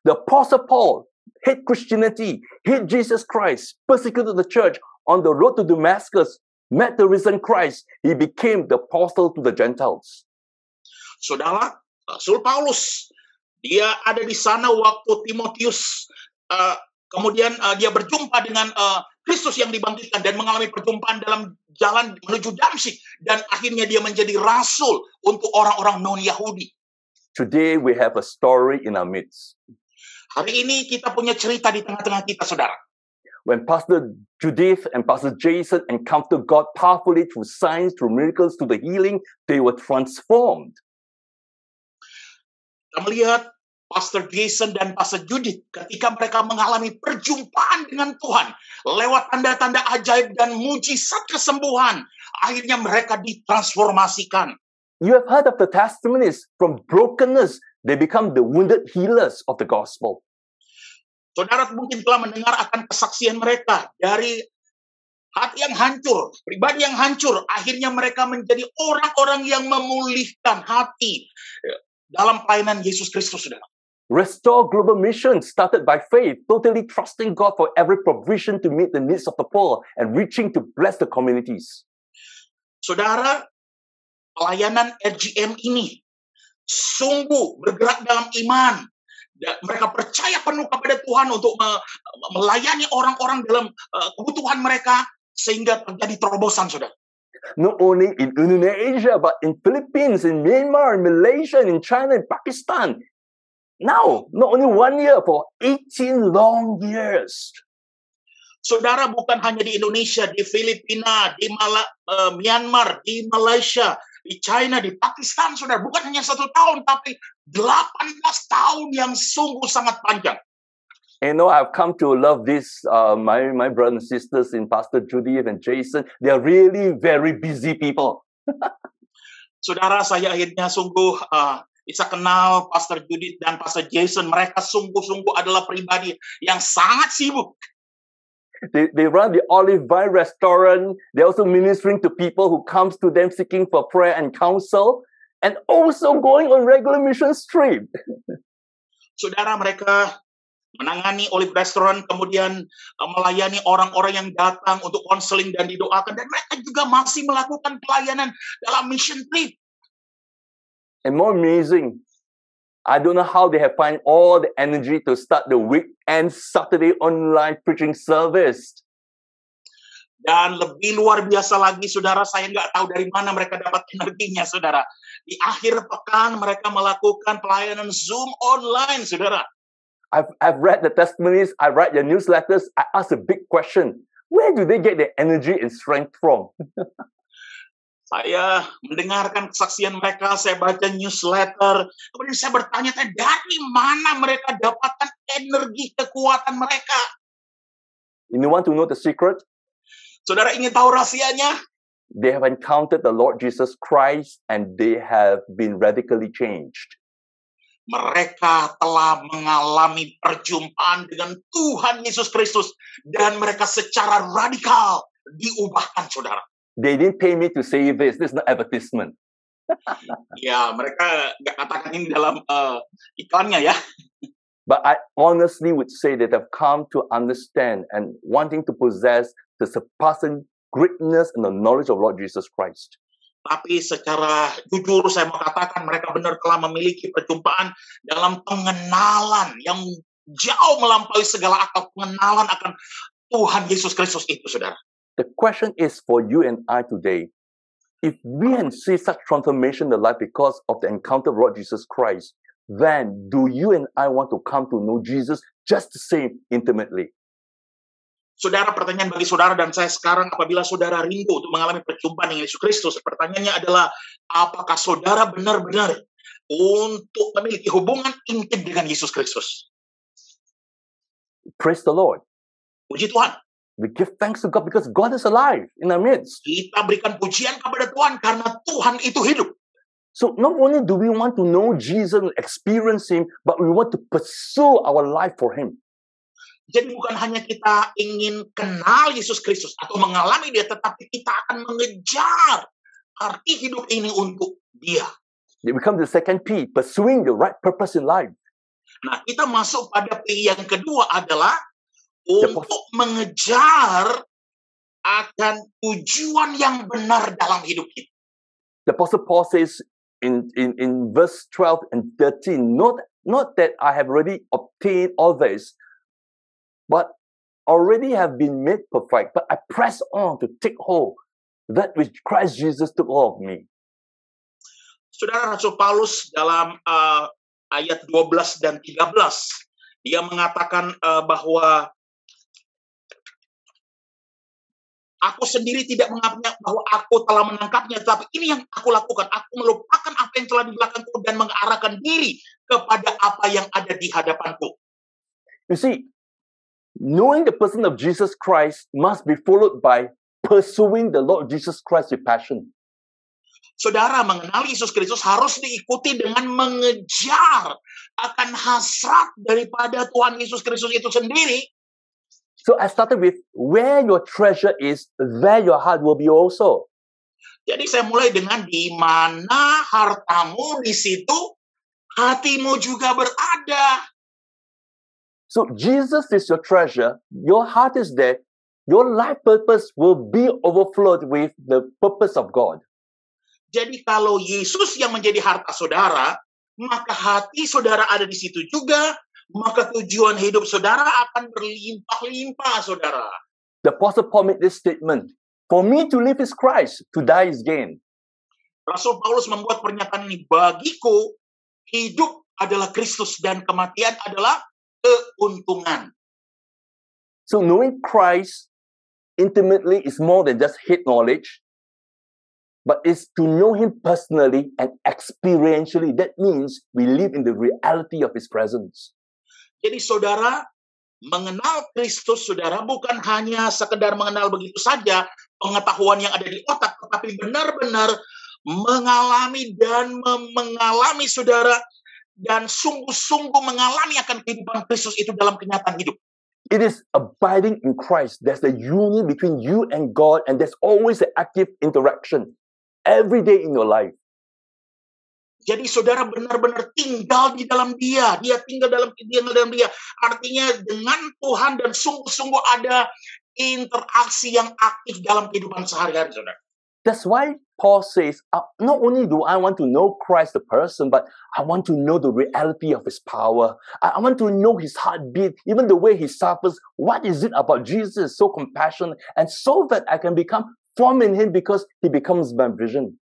The apostle Paul hate Christianity, hate Jesus Christ, persecuted the church. On the road to Damascus, met the risen Christ, he became the apostle to the Gentiles. Saudara, Rasul Paulus, dia ada di sana waktu Timotius, kemudian dia berjumpa dengan Kristus yang dibangkitkan dan mengalami perjumpaan dalam jalan menuju Damsyik, dan akhirnya dia menjadi rasul untuk orang-orang non-Yahudi. Today we have a story in our midst. Hari ini kita punya cerita di tengah-tengah kita, saudara. When Pastor Judith and Pastor Jason encountered God powerfully through signs, through miracles, through the healing, they were transformed. Kita melihat Pastor Jason dan Pastor Judith ketika mereka mengalami perjumpaan dengan Tuhan lewat tanda-tanda ajaib dan mujizat kesembuhan, akhirnya mereka ditransformasikan. You have heard of the testimonies, from brokenness, they become the wounded healers of the gospel. Saudara mungkin telah mendengar akan kesaksian mereka dari hati yang hancur, pribadi yang hancur. Akhirnya mereka menjadi orang-orang yang memulihkan hati dalam pelayanan Yesus Kristus, saudara. Restore Global Mission started by faith, totally trusting God for every provision to meet the needs of the poor and reaching to bless the communities. Saudara, pelayanan RGM ini sungguh bergerak dalam iman. Mereka percaya penuh kepada Tuhan untuk melayani orang-orang dalam kebutuhan mereka sehingga terjadi terobosan, saudara. Not only in Indonesia, but in Philippines, in Myanmar, in Malaysia, in China, in Pakistan. Now, not only 1 year, for 18 long years. Saudara, bukan hanya di Indonesia, di Filipina, di Myanmar, di Malaysia, di China, di Pakistan, saudara. Bukan hanya 1 tahun, tapi 18 tahun yang sungguh sangat panjang. You know, I've come to love this, my brothers and sisters in Pastor Judith and Jason. They are really very busy people. Saudara, saya akhirnya sungguh bisa kenal Pastor Judith dan Pastor Jason. Mereka sungguh-sungguh adalah pribadi yang sangat sibuk. They run the Olive Vine restaurant. They're also ministering to people who comes to them seeking for prayer and counsel, and also going on regular mission trip. Saudara, mereka menangani Olive Restaurant, kemudian melayani orang-orang yang datang untuk konseling dan didoakan, dan mereka juga masih melakukan pelayanan dalam mission trip. And more amazing, I don't know how they have find all the energy to start the weekend Saturday online preaching service. Dan lebih luar biasa lagi, saudara, saya nggak tahu dari mana mereka dapat energinya, saudara. Di akhir pekan mereka melakukan pelayanan Zoom online, saudara. I've read the testimonies, I read their newsletters, I ask a big question. Where do they get their energy and strength from? Saya mendengarkan kesaksian mereka, saya baca newsletter, kemudian saya bertanya, dari mana mereka dapatkan energi, kekuatan mereka? You want to know the secret? Saudara ingin tahu rahasianya? They have encountered the Lord Jesus Christ and they have been radically changed. Mereka telah mengalami perjumpaan dengan Tuhan Yesus Kristus dan mereka secara radikal diubahkan, saudara. They didn't pay me to say this. This is not advertisement. Ya, mereka nggak katakan ini dalam iklannya ya. But I honestly would say that they've come to understand and wanting to possess the surpassing greatness and the knowledge of Lord Jesus Christ. Tapi secara jujur saya mau katakan mereka benar telah memiliki perjumpaan dalam pengenalan yang jauh melampaui segala akal, pengenalan akan Tuhan Yesus Kristus itu, saudara. The question is for you and I today, if we can see such transformation in the life because of the encounter of Lord Jesus Christ, then do you and I want to come to know Jesus just the same intimately? Saudara, pertanyaan bagi saudara dan saya sekarang, apabila saudara rindu untuk mengalami perjumpaan dengan Yesus Kristus, pertanyaannya adalah, apakah saudara benar-benar untuk memiliki hubungan intim dengan Yesus Kristus? Praise the Lord. Puji Tuhan. We give thanks to God because God is alive in our midst. Kita berikan pujian kepada Tuhan karena Tuhan itu hidup. So not only do we want to know Jesus and experience Him, but we want to pursue our life for Him. Jadi bukan hanya kita ingin kenal Yesus Kristus atau mengalami Dia, tetapi kita akan mengejar arti hidup ini untuk Dia. It becomes the second P, pursuing the right purpose in life. Nah, kita masuk pada P yang kedua adalah untuk mengejar akan tujuan yang benar dalam hidup kita. The Apostle Paul says in verse 12 and 13, not that I have already obtained all this, but already have been made perfect, but I press on to take hold that which Christ Jesus took hold of me. Saudara, Rasul Paulus dalam ayat 12 dan 13, dia mengatakan bahwa aku sendiri tidak mengatakan bahwa aku telah menangkapnya, tetapi ini yang aku lakukan. Aku melupakan apa yang telah di belakangku dan mengarahkan diri kepada apa yang ada di hadapanku. You see, knowing the person of Jesus Christ must be followed by pursuing the Lord Jesus Christ with passion. Saudara, mengenal Yesus Kristus harus diikuti dengan mengejar akan hasrat daripada Tuhan Yesus Kristus itu sendiri So I started with where your treasure is, there your heart will be also. Jadi saya mulai dengan di mana hartamu, di situ hatimu juga berada. So Jesus is your treasure, your heart is there, your life purpose will be overflowed with the purpose of God. Jadi kalau Yesus yang menjadi harta saudara, maka hati saudara ada di situ juga, maka tujuan hidup saudara akan berlimpah-limpah, saudara. The Apostle Paul made this statement, for me to live is Christ, to die is gain. Rasul Paulus membuat pernyataan ini, bagiku hidup adalah Kristus dan kematian adalah keuntungan. So knowing Christ intimately is more than just head knowledge, but it's to know Him personally and experientially. That means we live in the reality of His presence. Jadi saudara, mengenal Kristus, saudara, bukan hanya sekedar mengenal begitu saja, pengetahuan yang ada di otak, tetapi benar-benar mengalami dan mengalami, saudara, dan sungguh-sungguh mengalami akan kehidupan Kristus itu dalam kenyataan hidup. It is abiding in Christ. There's the union between you and God, and there's always an active interaction every day in your life. Jadi saudara benar-benar tinggal di dalam Dia, Dia tinggal dalam Dia. Artinya dengan Tuhan dan sungguh-sungguh ada interaksi yang aktif dalam kehidupan sehari-hari, saudara. That's why Paul says, not only do I want to know Christ the person, but I want to know the reality of His power. I want to know His heartbeat, even the way He suffers. What is it about Jesus so compassionate, and so that I can become formed in Him because He becomes my vision.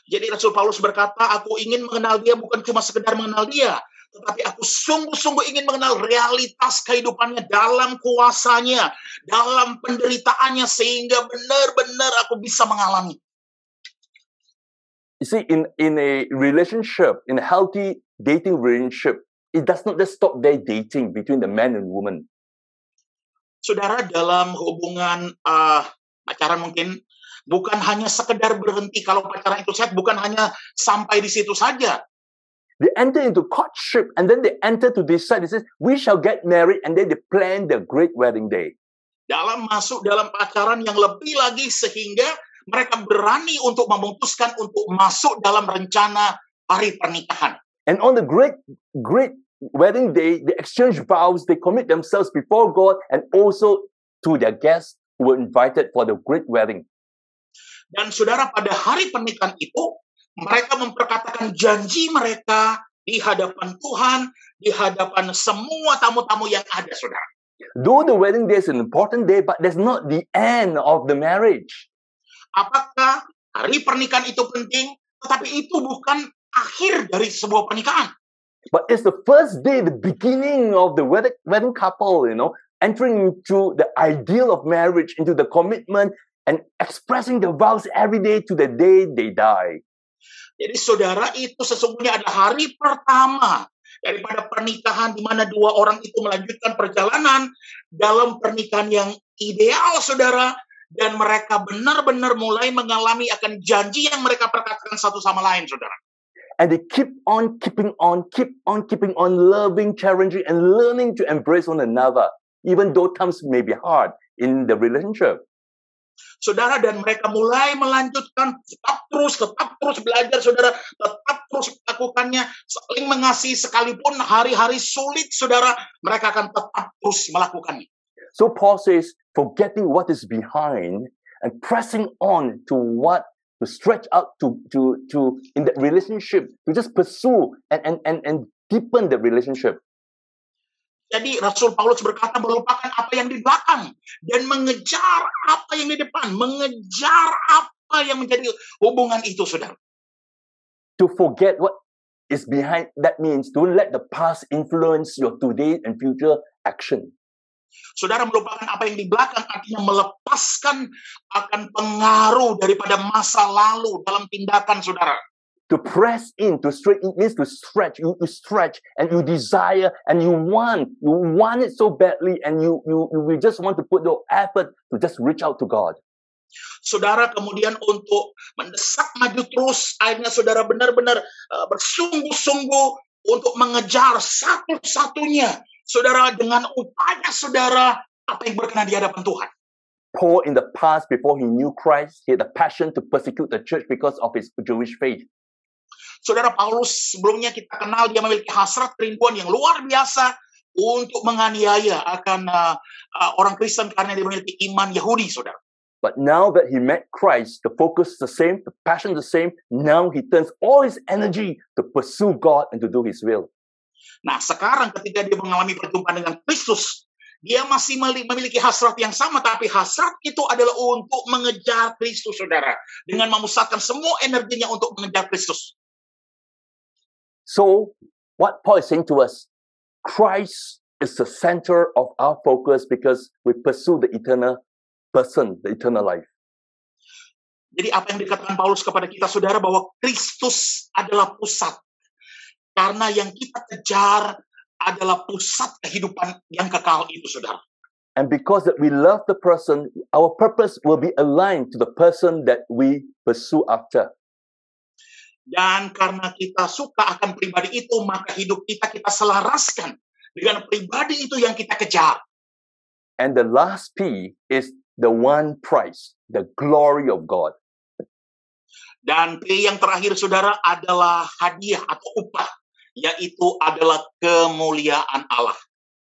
Jadi Rasul Paulus berkata, aku ingin mengenal Dia bukan cuma sekedar mengenal Dia, tetapi aku sungguh-sungguh ingin mengenal realitas kehidupannya dalam kuasanya, dalam penderitaannya, sehingga benar-benar aku bisa mengalami. You see, in a relationship, in a healthy dating relationship, it does not just stop there dating between the man and woman. Saudara, dalam hubungan pacaran mungkin bukan hanya sekedar berhenti kalau pacaran itu sehat, bukan hanya sampai di situ saja. They enter into courtship and then they enter to decide. They say, we shall get married, and then they plan the great wedding day. Masuk dalam pacaran yang lebih lagi sehingga mereka berani untuk memutuskan untuk masuk dalam rencana hari pernikahan. And on the great wedding day, they exchange vows, they commit themselves before God and also to their guests who were invited for the great wedding. Dan saudara, pada hari pernikahan itu, mereka memperkatakan janji mereka di hadapan Tuhan, di hadapan semua tamu-tamu yang ada, saudara. Though the wedding day is an important day, but that's not the end of the marriage. Apakah hari pernikahan itu penting? Tetapi itu bukan akhir dari sebuah pernikahan. But it's the first day, the beginning of the wedding couple, entering into the ideal of marriage, into the commitment, and expressing the vows every day to the day they die. Jadi saudara, itu sesungguhnya adalah hari pertama daripada pernikahan di mana dua orang itu melanjutkan perjalanan dalam pernikahan yang ideal, saudara, dan mereka benar-benar mulai mengalami akan janji yang mereka perkatakan satu sama lain, saudara. And they keep on keeping on loving, cherishing, and learning to embrace one another, even though times may be hard in the relationship. Saudara, dan mereka mulai melanjutkan tetap terus belajar, saudara, tetap terus melakukannya, saling mengasihi sekalipun hari-hari sulit, saudara, mereka akan tetap terus melakukannya. So Paul says, forgetting what is behind and pressing on to stretch out to in that relationship, to just pursue and deepen the relationship. Jadi Rasul Paulus berkata, melupakan apa yang di belakang dan mengejar apa yang di depan, mengejar apa yang menjadi hubungan itu, saudara. To forget what is behind, that means don't let the past influence your today and future action. Saudara, melupakan apa yang di belakang artinya melepaskan akan pengaruh daripada masa lalu dalam tindakan, saudara. To press in, to stretch, it means to stretch. You stretch and you desire and you want it so badly, and you just want to put your effort to just reach out to God. Saudara, kemudian untuk mendesak maju terus, akhirnya saudara benar-benar bersungguh-sungguh untuk mengejar satu-satunya. Saudara, dengan upaya saudara apa yang berkenan di hadapan Tuhan. Paul in the past, before he knew Christ, he had a passion to persecute the church because of his Jewish faith. Saudara Paulus sebelumnya kita kenal dia memiliki hasrat kerinduan yang luar biasa untuk menganiaya akan orang Kristen karena dia memiliki iman Yahudi, saudara. But now that he met Christ, the focus is the same, the passion is the same. Now he turns all his energy to pursue God and to do his will. Nah, sekarang ketika dia mengalami perjumpaan dengan Kristus, dia masih memiliki hasrat yang sama, tapi hasrat itu adalah untuk mengejar Kristus, saudara. Dengan memusatkan semua energinya untuk mengejar Kristus. So, what Paul is saying to us, Christ is the center of our focus because we pursue the eternal person, the eternal life. Jadi apa yang dikatakan Paulus kepada kita, saudara, bahwa Kristus adalah pusat. Karena yang kita kejar adalah pusat kehidupan yang kekal itu, saudara. And because that we love the person, our purpose will be aligned to the person that we pursue after. Dan karena kita suka akan pribadi itu, maka hidup kita selaraskan dengan pribadi itu yang kita kejar. And the last P is the one prize, the glory of God. Dan P yang terakhir, saudara, adalah hadiah atau upah, yaitu adalah kemuliaan Allah.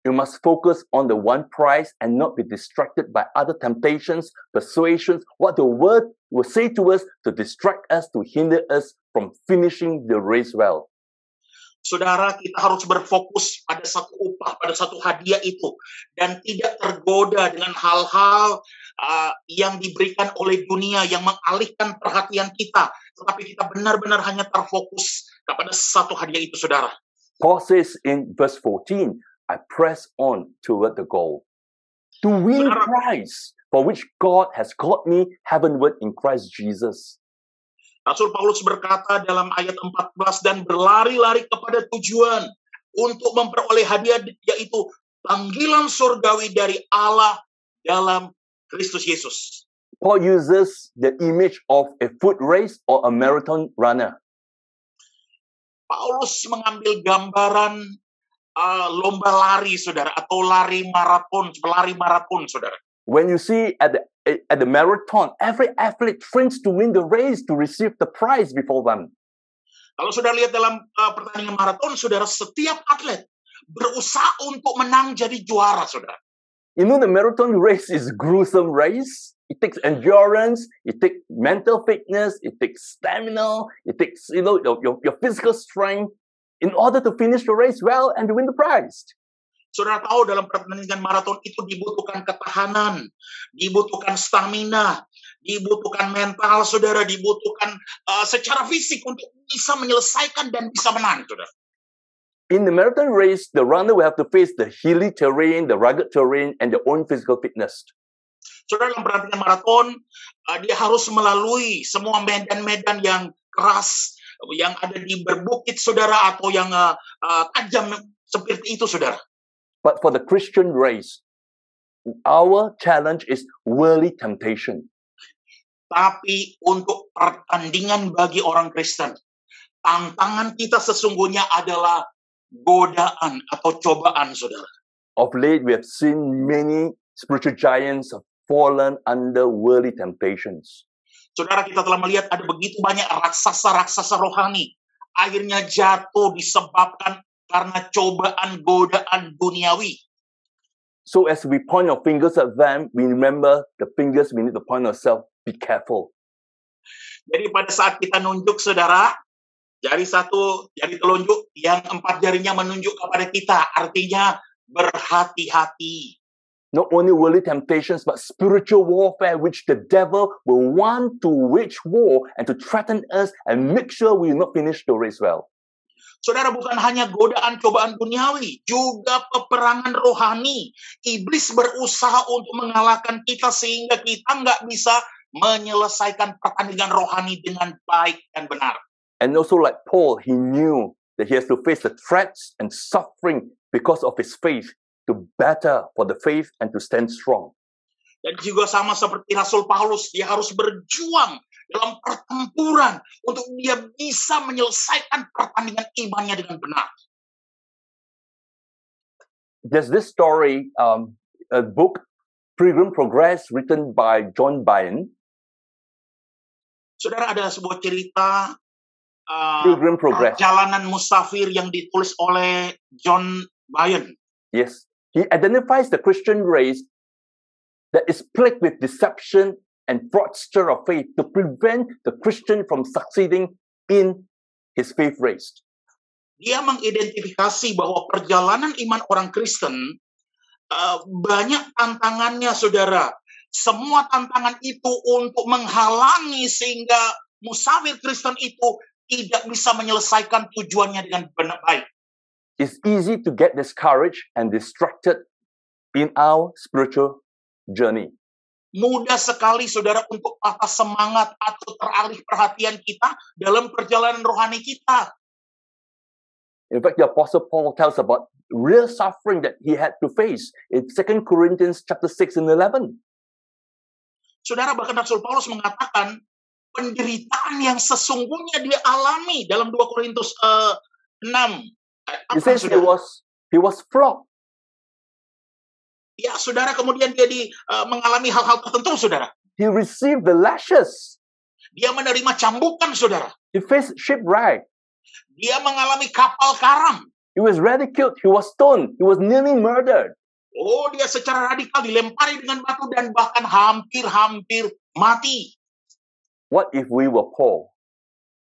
You must focus on the one prize and not be distracted by other temptations, persuasions, what the word will say to us to distract us, to hinder us from finishing the race well. Saudara, kita harus berfokus pada satu upah, pada satu hadiah itu. Dan tidak tergoda dengan hal-hal yang diberikan oleh dunia yang mengalihkan perhatian kita. Tetapi kita benar-benar hanya terfokus kepada satu hadiah itu, saudara. Paul says in verse 14, I press on toward the goal. To win the prize for which God has called me heavenward in Christ Jesus. Rasul Paulus berkata dalam ayat 14, dan berlari-lari kepada tujuan untuk memperoleh hadiah, yaitu panggilan surgawi dari Allah dalam Kristus Yesus. Paul uses the image of a foot race or a marathon runner. Paulus mengambil gambaran lomba lari, saudara, atau pelari maraton, saudara. When you see at the marathon, every athlete trains to win the race to receive the prize before them. Kalau saudara lihat dalam pertandingan maraton, saudara, setiap atlet berusaha untuk menang jadi juara, saudara. You know, the marathon race is gruesome race. It takes endurance, it takes mental fitness, it takes stamina, it takes your physical strength in order to finish the race well and to win the prize. Saudara tahu dalam pertandingan maraton itu dibutuhkan ketahanan, dibutuhkan stamina, dibutuhkan mental, saudara, dibutuhkan secara fisik untuk bisa menyelesaikan dan bisa menang, saudara. In the marathon race, the runner will have to face the hilly terrain, the rugged terrain, and their own physical fitness. Saudara, dalam pertandingan maraton, dia harus melalui semua medan-medan yang keras, yang ada di berbukit, saudara, atau yang tajam seperti itu, saudara. But for the Christian race, our challenge is worldly temptation. Tapi untuk pertandingan bagi orang Kristen, tantangan kita sesungguhnya adalah godaan atau cobaan, saudara. Of late, we have seen many spiritual giants have fallen under worldly temptations. Saudara, kita telah melihat ada begitu banyak raksasa-raksasa rohani akhirnya jatuh disebabkan karena cobaan godaan duniawi. So as we point our fingers at them, we remember the fingers we need to point ourselves. Be careful. Jadi pada saat kita nunjuk, saudara, jari telunjuk, yang 4 jarinya menunjuk kepada kita, artinya berhati-hati. Not only worldly temptations, but spiritual warfare, which the devil will want to wage war and to threaten us and make sure we will not finish the race well. Saudara, bukan hanya godaan cobaan duniawi, juga peperangan rohani. Iblis berusaha untuk mengalahkan kita sehingga kita nggak bisa menyelesaikan pertandingan rohani dengan baik dan benar. And also like Paul, he knew that he has to face the threats and suffering because of his faith to battle for the faith and to stand strong. Dan juga sama seperti Rasul Paulus, dia harus berjuang dalam pertempuran untuk dia bisa menyelesaikan pertandingan imannya dengan benar. There's this story, a book Pilgrim Progress written by John Bunyan. Saudara, ada sebuah cerita Pilgrim Progress. perjalanan musafir yang ditulis oleh John Bunyan. Yes. He identifies the Christian race that is plagued with deception and fraudster of faith to prevent the Christian from succeeding in his faith race. Dia mengidentifikasi bahwa perjalanan iman orang Kristen banyak tantangannya, saudara. Semua tantangan itu untuk menghalangi sehingga musafir Kristen itu tidak bisa menyelesaikan tujuannya dengan benar baik. It's easy to get discouraged and distracted in our spiritual journey. Mudah sekali, saudara, untuk patah semangat atau teralih perhatian kita dalam perjalanan rohani kita. In fact, the Apostle Paul tells about real suffering that he had to face in 2 Corinthians chapter 6 and 11. Saudara, bahkan Rasul Paulus mengatakan penderitaan yang sesungguhnya dia alami dalam 2 Korintus 6. He says he was flogged. Ya, saudara, kemudian dia mengalami hal-hal tertentu, saudara. He received the lashes. Dia menerima cambukan, saudara. He faced shipwreck. Dia mengalami kapal karam. He was ridiculed. He was stoned. He was nearly murdered. Oh, dia secara radikal dilempari dengan batu dan bahkan hampir-hampir mati. What if we were Paul?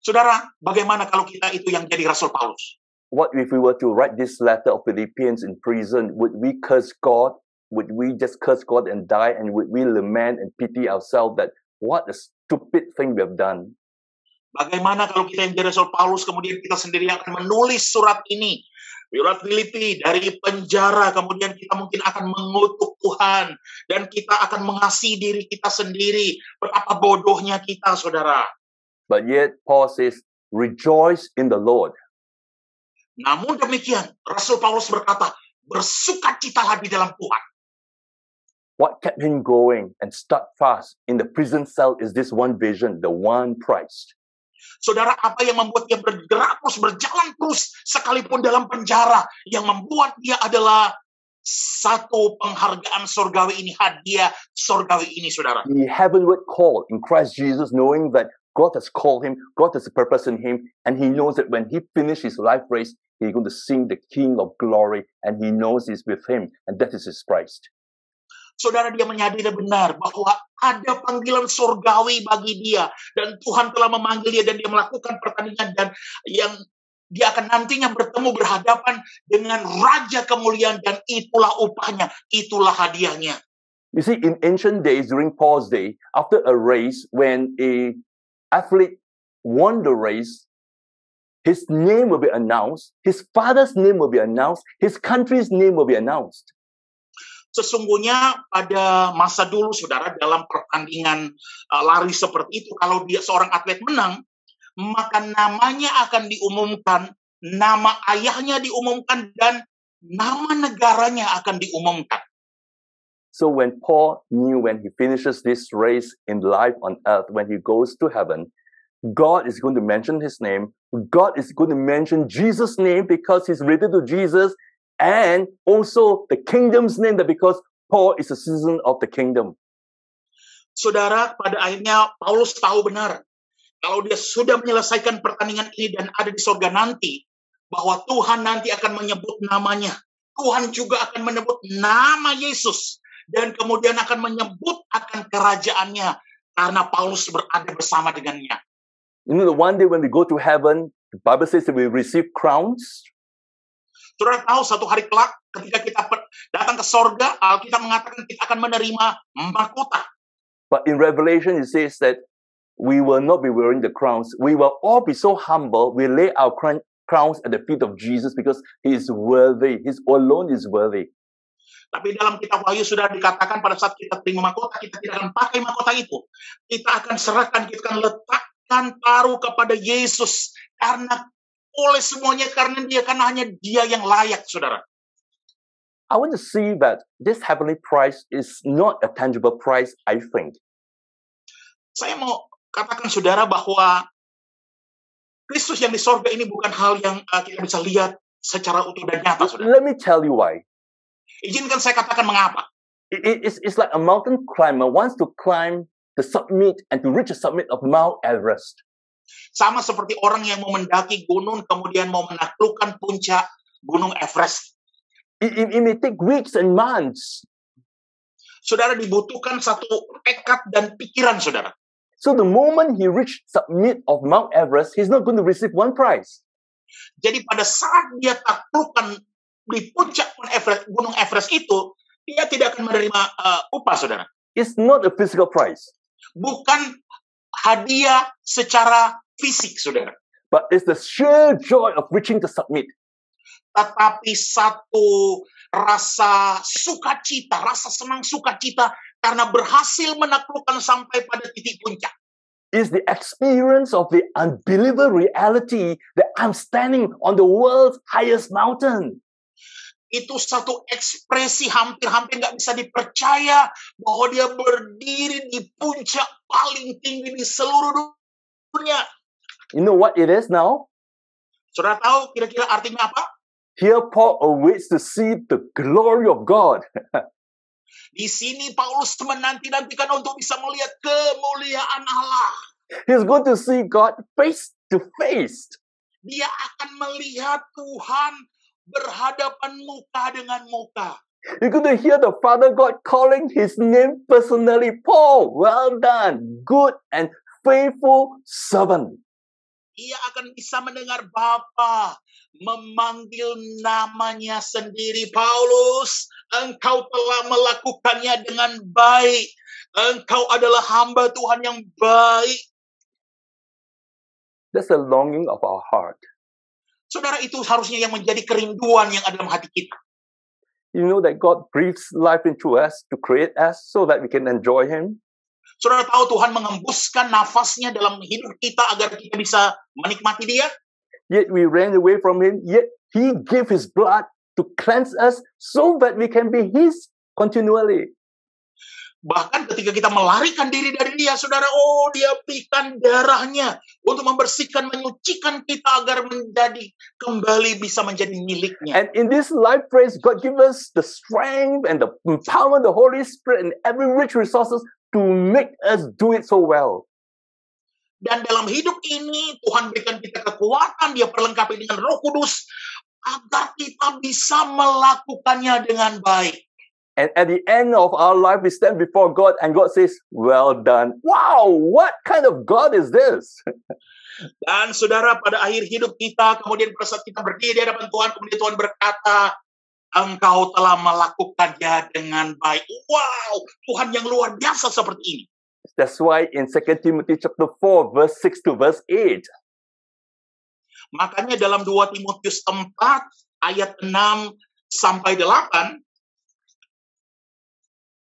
Saudara, bagaimana kalau kita itu yang jadi Rasul Paulus? What if we were to write this letter of Philippians in prison? Would we curse God? Would we just curse God and die? And would we lament and pity ourselves that what a stupid thing we have done? Bagaimana kalau kita yang jadi Rasul Paulus kemudian kita sendiri akan menulis surat ini, surat Filipi dari penjara, kemudian kita mungkin akan mengutuk Tuhan dan kita akan mengasihi diri kita sendiri. Betapa bodohnya kita, saudara. But yet Paul says, rejoice in the Lord. Namun demikian, Rasul Paulus berkata, bersukacitalah di dalam Tuhan. What kept him going and stuck fast in the prison cell is this one vision, the one Christ. Saudara, apa yang membuat dia bergerak terus, berjalan terus, sekalipun dalam penjara, yang membuat dia adalah satu penghargaan surgawi ini, hadiah surgawi ini, saudara. The heavenward call in Christ Jesus, knowing that God has called him, God has a purpose in him, and he knows that when he finishes his life race, he's going to sing the King of Glory, and he knows he's with him, and that is his Christ. Saudara, dia menyadari benar bahwa ada panggilan surgawi bagi dia. Dan Tuhan telah memanggil dia dan dia melakukan pertandingan. Dan yang dia akan nantinya bertemu berhadapan dengan Raja Kemuliaan. Dan itulah upahnya, itulah hadiahnya. You see, in ancient days, during Paul's day, after a race, when a athlete won the race, his name will be announced, his father's name will be announced, his country's name will be announced. Sesungguhnya pada masa dulu, saudara, dalam pertandingan lari seperti itu, kalau dia seorang atlet menang, maka namanya akan diumumkan, nama ayahnya diumumkan, dan nama negaranya akan diumumkan. So when Paul knew when he finishes this race in life on earth, when he goes to heaven, God is going to mention his name. God is going to mention Jesus' name because he's related to Jesus. And also the kingdom's name, that because Paul is a citizen of the kingdom. Saudara, pada akhirnya Paulus tahu benar kalau dia sudah menyelesaikan pertandingan ini dan ada di surga nanti, bahwa Tuhan nanti akan menyebut namanya. Tuhan juga akan menyebut nama Yesus dan kemudian akan menyebut akan kerajaannya karena Paulus berada bersama dengannya. You know, the one day when we go to heaven, the Bible says that we receive crowns. Saudara tahu, satu hari kelak ketika kita datang ke sorga, Alkitab mengatakan kita akan menerima mahkota. But in Revelation, it says that we will not be wearing the crowns. We will all be so humble. We lay our crowns at the feet of Jesus because he is worthy. He alone is worthy. Tapi dalam kitab Wahyu sudah dikatakan pada saat kita terima mahkota, kita tidak akan pakai mahkota itu. Kita akan serahkan, kita akan letakkan paruh kepada Yesus. Karena oleh semuanya, karena dia kan hanya dia yang layak, saudara. I want to see that this heavenly prize is not a tangible prize, I think. Saya mau katakan, saudara, bahwa Kristus yang di sorga ini bukan hal yang kita bisa lihat secara utuh dan nyata, saudara. Let me tell you why. Izinkan saya katakan mengapa. It's like a mountain climber wants to climb the summit and to reach the summit of Mount Everest. Sama seperti orang yang mau mendaki gunung kemudian mau menaklukkan puncak Gunung Everest. It may take weeks and months. Saudara, dibutuhkan satu tekad dan pikiran saudara. So the moment he reached summit of Mount Everest, he's not going to receive one prize. Jadi pada saat dia taklukkan di puncak Gunung Everest itu, dia tidak akan menerima upah, saudara. It's not a physical prize, Bukan hadiah secara fisik, saudara. but it's the sheer joy of reaching the summit. Tetapi satu rasa sukacita, rasa senang sukacita karena berhasil menaklukkan sampai pada titik puncak. It's the experience of the unbelievable reality that I'm standing on the world's highest mountain. Itu satu ekspresi hampir-hampir nggak bisa dipercaya bahwa dia berdiri di puncak paling tinggi di seluruh dunia. You know what it is now? Saudara tahu kira-kira artinya apa? Here Paul awaits to see the glory of God. Di sini Paulus menanti-nantikan untuk bisa melihat kemuliaan Allah. He's going to see God face to face. Dia akan melihat Tuhan berhadapan muka dengan muka. You're going to hear the Father God calling his name personally. Paul, well done, good and faithful servant. Ia akan bisa mendengar Bapa memanggil namanya sendiri. Paulus, engkau telah melakukannya dengan baik. Engkau adalah hamba Tuhan yang baik. That's the longing of our heart. Saudara, itu harusnya yang menjadi kerinduan yang ada dalam hati kita. You know that God breathes life into us to create us so that we can enjoy him. Saudara tahu Tuhan mengembuskan nafasnya dalam hidup kita agar kita bisa menikmati dia. Yet we ran away from him. Yet he gave his blood to cleanse us so that we can be his continually. Bahkan ketika kita melarikan diri dari dia, saudara, dia berikan darahnya untuk membersihkan, menyucikan kita agar menjadi kembali bisa menjadi miliknya. And in this life phase, God gives us the strength and the power, the Holy Spirit, and every rich resources to make us do it so well. Dan dalam hidup ini, Tuhan berikan kita kekuatan, dia perlengkapi dengan Roh Kudus, agar kita bisa melakukannya dengan baik. And at the end of our life, we stand before God and God says, well done. Wow, what kind of God is this? Dan saudara, pada akhir hidup kita, kemudian pada saat kita berdiri di hadapan Tuhan, kemudian Tuhan berkata, engkau telah melakukannya dengan baik. Wow, Tuhan yang luar biasa seperti ini. That's why in 2 Timothy chapter 4, verse 6 to verse 8, makanya dalam 2 Timotius 4, ayat 6 sampai 8,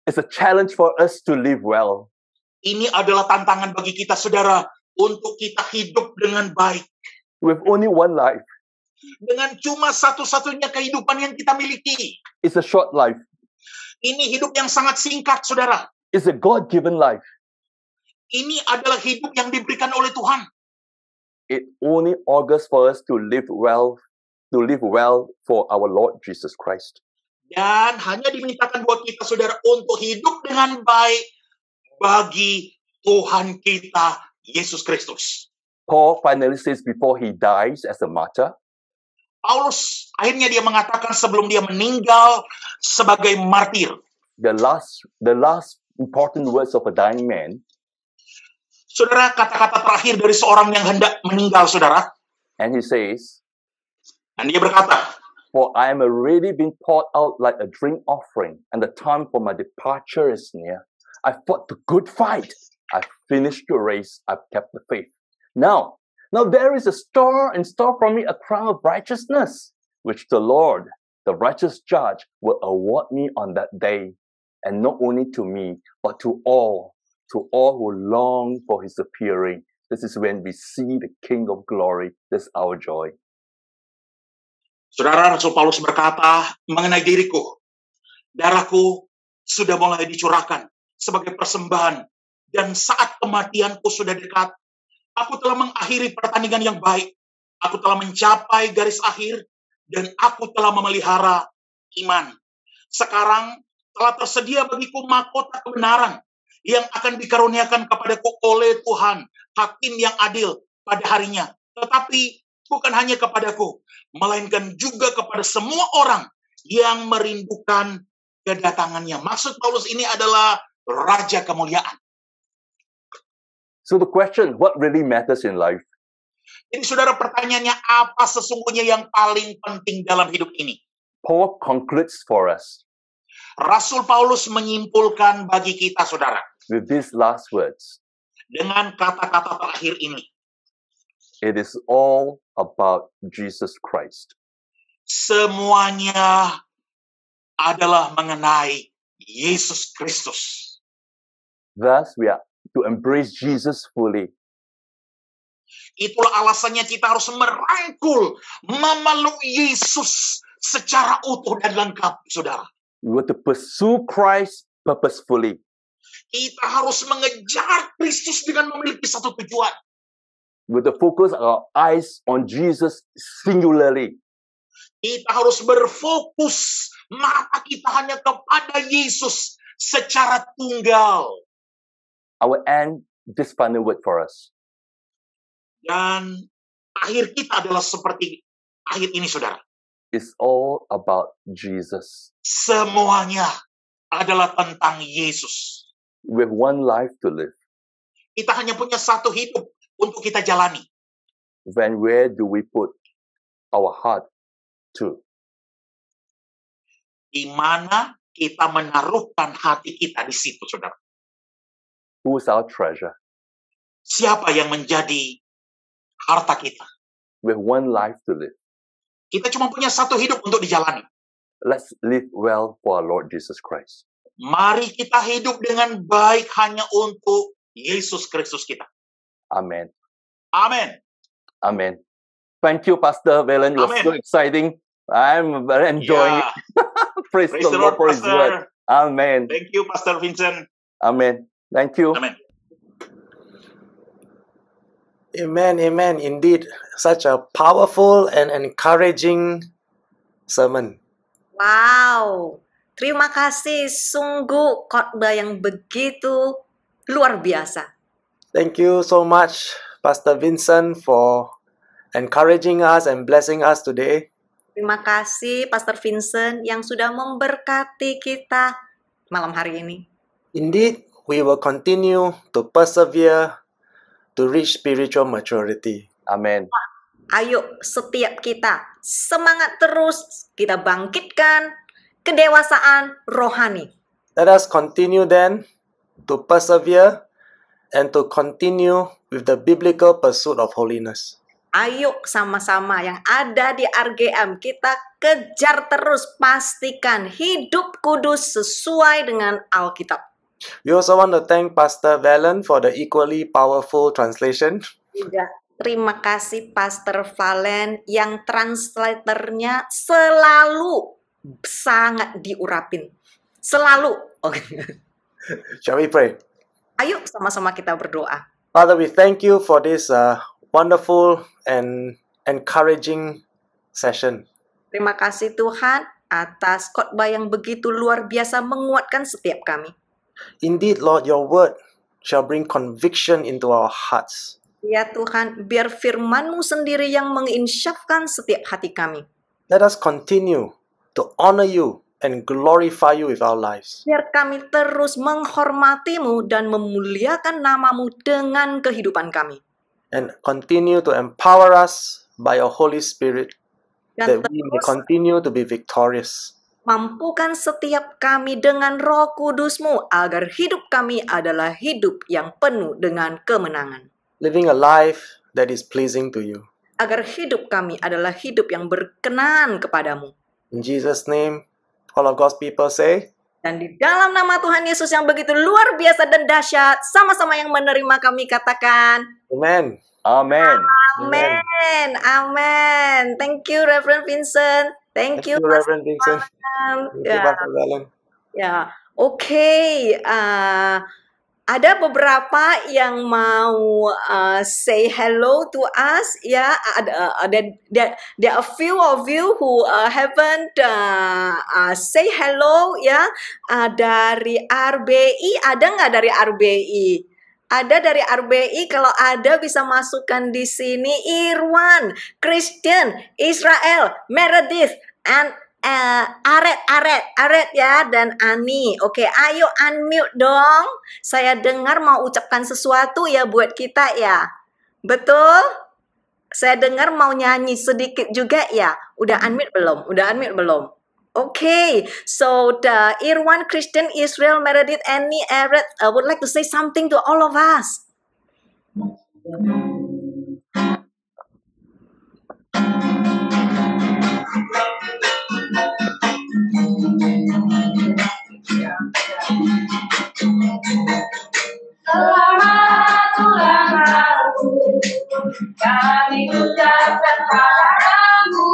it's a challenge for us to live well. ini adalah tantangan bagi kita, saudara, untuk kita hidup dengan baik. With only one life. Dengan cuma satu-satunya kehidupan yang kita miliki. It's a short life. Ini hidup yang sangat singkat, saudara. It's a God-given life. Ini adalah hidup yang diberikan oleh Tuhan. It only augurs for us to live well for our Lord Jesus Christ. Dan hanya dimintakan buat kita, saudara, untuk hidup dengan baik bagi Tuhan kita, Yesus Kristus. Paul finally says before he dies as a martyr, Paulus akhirnya dia mengatakan sebelum dia meninggal sebagai martir. the last important words of a dying man, Saudara, kata-kata terakhir dari seorang yang hendak meninggal, saudara. and he says, Dan dia berkata, for I am already being poured out like a drink offering, and the time for my departure is near. I fought the good fight. I finished the race. I've kept the faith. Now there is a store in store for me, a crown of righteousness, which the Lord, the righteous judge, will award me on that day. And not only to me, but to all who long for his appearing. This is when we see the King of glory. This is our joy. saudara, Rasul Paulus berkata mengenai diriku, darahku sudah mulai dicurahkan sebagai persembahan, dan saat kematianku sudah dekat. Aku telah mengakhiri pertandingan yang baik. Aku telah mencapai garis akhir, dan aku telah memelihara iman. Sekarang telah tersedia bagiku mahkota kebenaran yang akan dikaruniakan kepadaku oleh Tuhan, hakim yang adil pada harinya. Tetapi bukan hanya kepadaku, melainkan juga kepada semua orang yang merindukan kedatangannya. Maksud Paulus ini adalah Raja Kemuliaan. So the question, what really matters in life? Jadi saudara, pertanyaannya apa sesungguhnya yang paling penting dalam hidup ini? Paul concludes for us Rasul Paulus menyimpulkan bagi kita, saudara, with these last words. dengan kata-kata terakhir ini. It is all about Jesus Christ. Semuanya adalah mengenai Yesus Kristus. Thus, we are to embrace Jesus fully. Itulah alasannya kita harus merangkul, memeluk Yesus secara utuh dan lengkap, saudara. We were to pursue Christ purposefully. Kita harus mengejar Kristus dengan memiliki satu tujuan. We were to focus our eyes on Jesus singularly. Kita harus berfokus mata kita hanya kepada Yesus secara tunggal. I will end this final word for us. Dan akhir kita adalah seperti akhir ini, saudara. It's all about Jesus. Semuanya adalah tentang Yesus. We have one life to live. Kita hanya punya satu hidup untuk kita jalani. Then where do we put our heart to? Di mana kita menaruhkan hati kita di situ, saudara. Who's our treasure? Siapa yang menjadi harta kita? We have one life to live. Kita cuma punya satu hidup untuk dijalani. Let's live well for our Lord Jesus Christ. Mari kita hidup dengan baik hanya untuk Yesus Kristus kita. Amen. Amin. Amen. Thank you, Pastor Valen. It was Amen. so exciting. I'm very enjoying Ya, it. Praise praise the Lord for His word. Pastor. Amen. Thank you, Pastor Vincent. Amen. Thank you. Amin. Amen, amen. Indeed, such a powerful and encouraging sermon. Wow, terima kasih. Sungguh khotbah yang begitu luar biasa. Thank you so much, Pastor Vincent, for encouraging us and blessing us today. Terima kasih Pastor Vincent yang sudah memberkati kita malam hari ini. Indeed, we will continue to persevere to reach spiritual maturity. Amen. Ayo setiap kita semangat terus, kita bangkitkan kedewasaan rohani. Let us continue then to persevere and to continue with the biblical pursuit of holiness. Ayo sama-sama yang ada di RGM kita kejar terus, pastikan hidup kudus sesuai dengan Alkitab. We also want to thank Pastor Valen for the equally powerful translation. Juga terima kasih Pastor Valen yang translatornya selalu sangat diurapin. Selalu. Oke. Shall we pray? Ayo sama-sama kita berdoa. Father, we thank you for this wonderful and encouraging session. Terima kasih Tuhan atas khotbah yang begitu luar biasa menguatkan setiap kami. Indeed, Lord, your word shall bring conviction into our hearts. Ya Tuhan, biar firman-Mu sendiri yang menginsyafkan setiap hati kami. Let us continue to honor you and glorify you with our lives. Biar kami terus menghormati-Mu dan memuliakan nama-Mu dengan kehidupan kami. And continue to empower us by your Holy Spirit Dan that we may terus continue to be victorious. mampukan setiap kami dengan Roh Kudus-Mu agar hidup kami adalah hidup yang penuh dengan kemenangan. Living a life that is pleasing to you. Agar hidup kami adalah hidup yang berkenan kepadamu. In Jesus' name, all of God's people say, Dan di dalam nama Tuhan Yesus yang begitu luar biasa dan dahsyat, sama-sama yang menerima kami katakan, Amen. Amen. Amen. Amen. Thank you, Reverend Vincent. Thank you, Reverend Vincent. Pastor. Thank you, Pastor Valen. Ya, oke. Ada beberapa yang mau say hello to us ya. There are a few of you who haven't say hello ya. Dari RBI, ada nggak dari RBI? Ada dari RBI, kalau ada bisa masukkan di sini. Irwan, Christian, Israel, Meredith, and Aret ya, dan Ani. Oke, ayo unmute dong. Saya dengar mau ucapkan sesuatu ya buat kita ya. Betul? Saya dengar mau nyanyi sedikit juga ya. Udah unmute belum? Udah unmute belum? Okay, so the Irwan, Christian, Israel, Meredith, Annie, Aret would like to say something to all of us. Selamat ulang tahun, kami ucapkan padamu.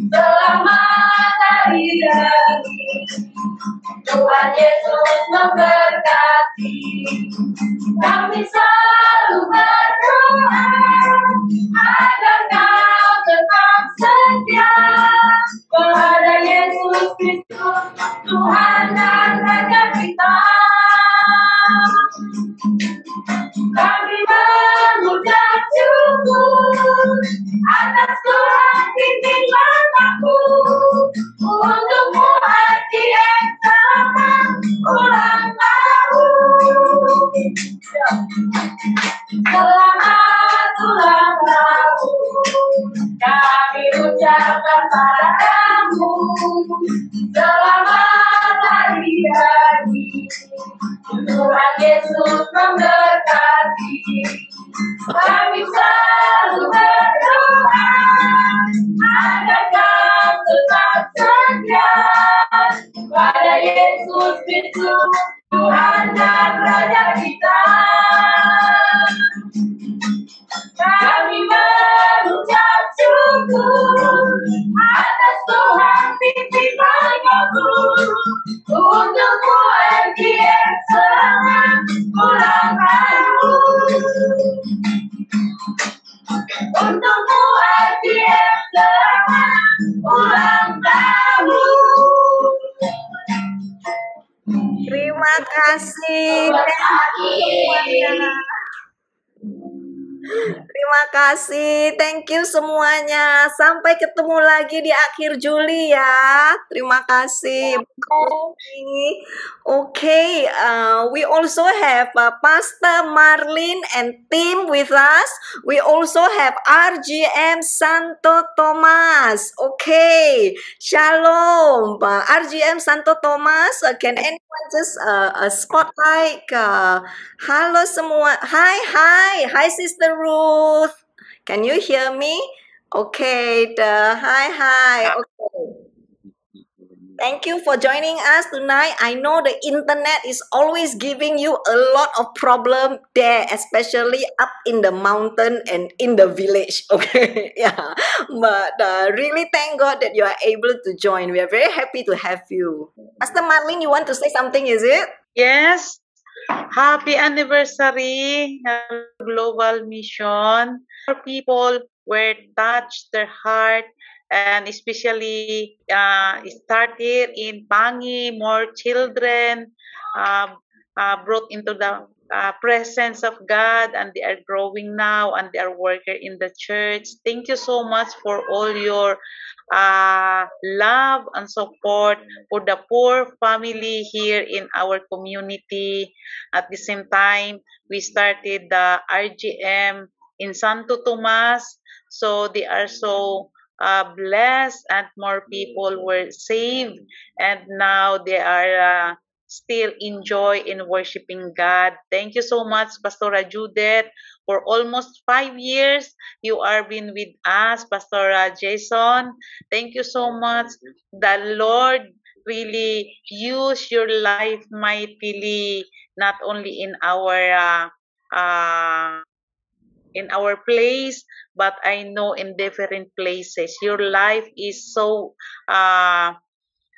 Selamat hari jadi, Tuhan Yesus memberkati. Kami selalu berdoa agar kau tetap setia pada Yesus Kristus, Tuhan dan Raja kita. Kami mengucap syukur atas Tuhan pimpin langkahku untukmu RGM selamat ulang tahun. Selamat ulang tahun, kami ucapkan padamu. Selamat hari jadi, Tuhan Yesus memberkati. Kami selalu berdoa agar kau tetap setia pada Yesus Kristus, Tuhan dan Raja kita. Kami mengucap syukur atas Tuhan pimpin langkahku untukmu RGM selamat ulang tahun. Untukmu RGM selamat ulang tahun. Terima kasih. Terima kasih, thank you semuanya. Sampai ketemu lagi di akhir Juli ya. Terima kasih. Okay, we also have Pastor Marlin and team with us. We also have RGM Santo Thomas. Okay, Shalom, RGM Santo Thomas. Can anyone just spotlight? Halo semua. Hi, Sister Ruth. Can you hear me? Okay, hi. Okay. Thank you for joining us tonight. I know the internet is always giving you a lot of problem there, especially up in the mountain and in the village. Okay, yeah. But really thank God that you are able to join. We are very happy to have you. Pastor Marlene, you want to say something, is it? Yes. Happy anniversary, Global Mission. Our people were touched their heart, and especially started in Pangi, more children brought into the presence of God, and they are growing now, and they are working in the church. Thank you so much for all your love and support for the poor family here in our community. At the same time, we started the RGM in Santo Tomas, so they are so blessed, and more people were saved, and now they are still enjoy in worshiping God. Thank you so much, Pastora Judith. For almost 5 years, you are been with us, Pastor Jason. Thank you so much. The Lord really use your life mightily, not only in our place, but I know in different places. Your life is so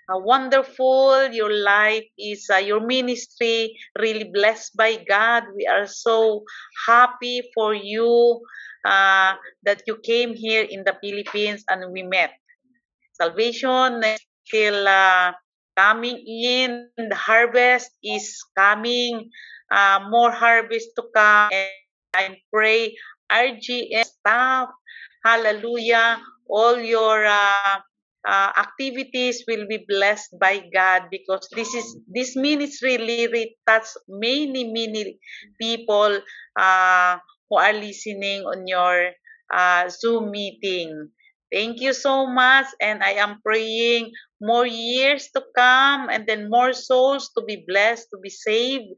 wonderful. Your life is your ministry really blessed by God. We are so happy for you that you came here in the Philippines and we met. Salvation is still coming in. The harvest is coming. More harvest to come. And I pray RGM staff, hallelujah, all your activities will be blessed by God, because this ministry really touch many people who are listening on your Zoom meeting. Thank you so much, and I am praying more years to come and then more souls to be blessed, to be saved.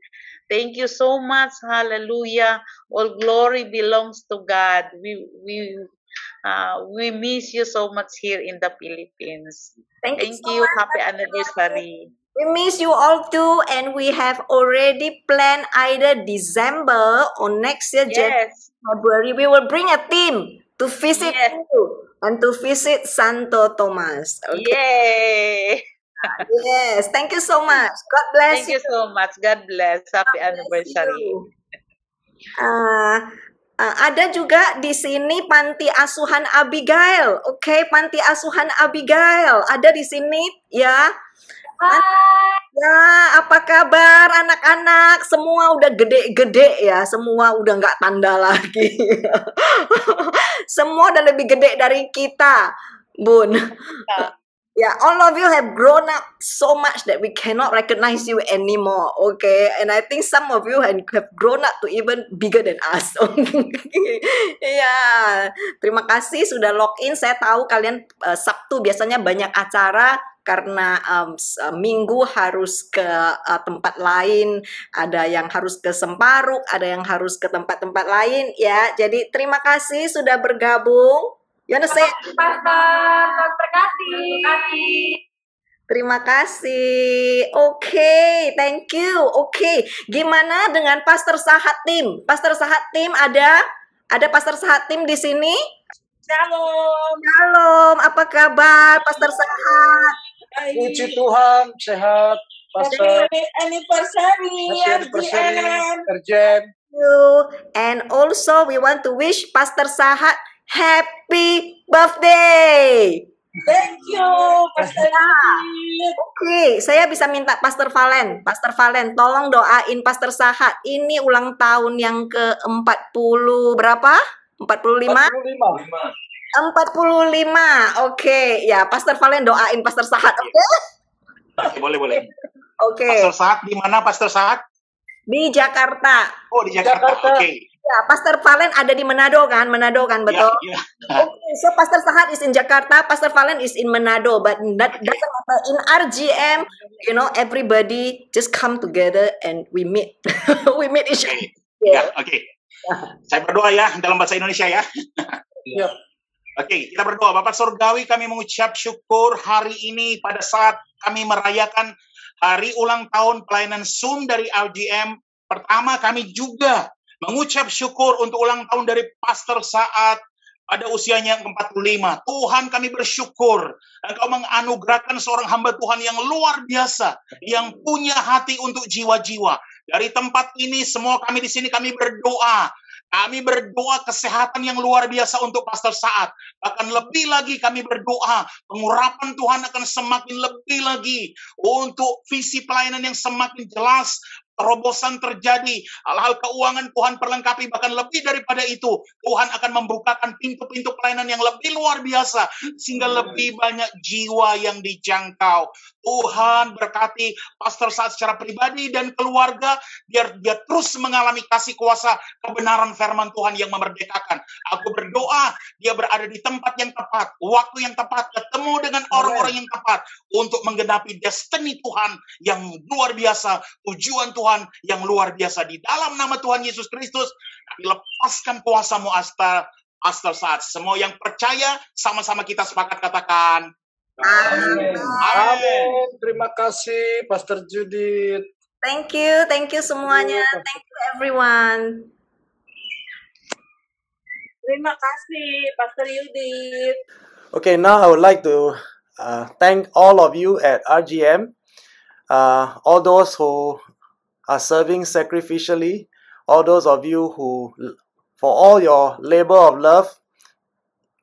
Thank you so much. Hallelujah. All glory belongs to God. We miss you so much here in the Philippines. Thank you Thank so you. much. Happy anniversary. We miss you all too, and we have already planned either December or next year, January, Yes. February. We will bring a team to visit Yes. you and to visit Santo Tomas. Okay. Yay. Yes. Thank you so much. God bless Thank you so much. God bless. Happy bless anniversary. you. Ada juga di sini panti asuhan Abigail. Oke, panti asuhan Abigail ada di sini ya. Ya, apa kabar anak-anak? Semua udah gede-gede ya, semua udah nggak tanda lagi. Semua udah lebih gede dari kita, Bun. Yeah, all of you have grown up so much that we cannot recognize you anymore, okay? And I think some of you have grown up to even bigger than us. Ya, terima kasih sudah login. Saya tahu kalian Sabtu biasanya banyak acara karena Minggu harus ke tempat lain, ada yang harus ke Semparuk, ada yang harus ke tempat-tempat lain ya. Jadi terima kasih sudah bergabung. You wanna say? Terima kasih. Oke, thank you. Oke, gimana dengan Pastor Sahatim? Pastor Sahatim ada Pastor Sahatim di sini? Shalom. Shalom, apa kabar Pastor Sahat? Puji Tuhan, sehat. Pastor. Anniversary, RGM. And also we want to wish Pastor Sahat happy birthday. Thank you, Pastor. Oke, saya bisa minta Pastor Valen. Pastor Valen, tolong doain Pastor Sahat. Ini ulang tahun yang ke-40 berapa? 45? 45. Oke, ya Pastor Valen doain Pastor Sahat, oke? Boleh. Oke. Pastor Sahat di mana, Pastor Sahat? Di Jakarta. Oh, di Jakarta. Oke. Ya, Pastor Valen ada di Manado kan, betul? Yeah. Okay, so Pastor Sahat is in Jakarta, Pastor Valen is in Manado, but that doesn't matter. In RGM, you know, everybody just come together and we meet, we meet each other. Ya, oke. Saya berdoa ya dalam bahasa Indonesia ya. Oke, kita berdoa. Bapak Surgawi, kami mengucap syukur hari ini pada saat kami merayakan hari ulang tahun pelayanan Zoom dari RGM. Pertama, kami juga mengucap syukur untuk ulang tahun dari Pastor Saat pada usianya yang ke-45. Tuhan, kami bersyukur Engkau menganugerahkan seorang hamba Tuhan yang luar biasa, yang punya hati untuk jiwa-jiwa. Dari tempat ini, semua kami di sini, kami berdoa. Kami berdoa kesehatan yang luar biasa untuk Pastor Saat. Bahkan lebih lagi kami berdoa, pengurapan Tuhan akan semakin lebih lagi untuk visi pelayanan yang semakin jelas. Terobosan terjadi, hal-hal keuangan Tuhan perlengkapi, bahkan lebih daripada itu, Tuhan akan membukakan pintu-pintu pelayanan yang lebih luar biasa, sehingga lebih banyak jiwa yang dijangkau. Tuhan berkati Pastor Saat secara pribadi dan keluarga, biar dia terus mengalami kasih kuasa kebenaran firman Tuhan yang memerdekakan. Aku berdoa, dia berada di tempat yang tepat, waktu yang tepat, ketemu dengan orang-orang yang tepat, untuk menggenapi destiny Tuhan yang luar biasa, tujuan Tuhan yang luar biasa. Di dalam nama Tuhan Yesus Kristus, kami lepaskan kuasa-Mu Pastor Saat. Semua yang percaya, sama-sama kita sepakat katakan. Amin. Terima kasih, Pastor Judith. Thank you semuanya. Thank you everyone. Terima kasih, Pastor Judith. Okay, now I would like to thank all of you at RGM, all those who are serving sacrificially, all those of you who, for all your labor of love,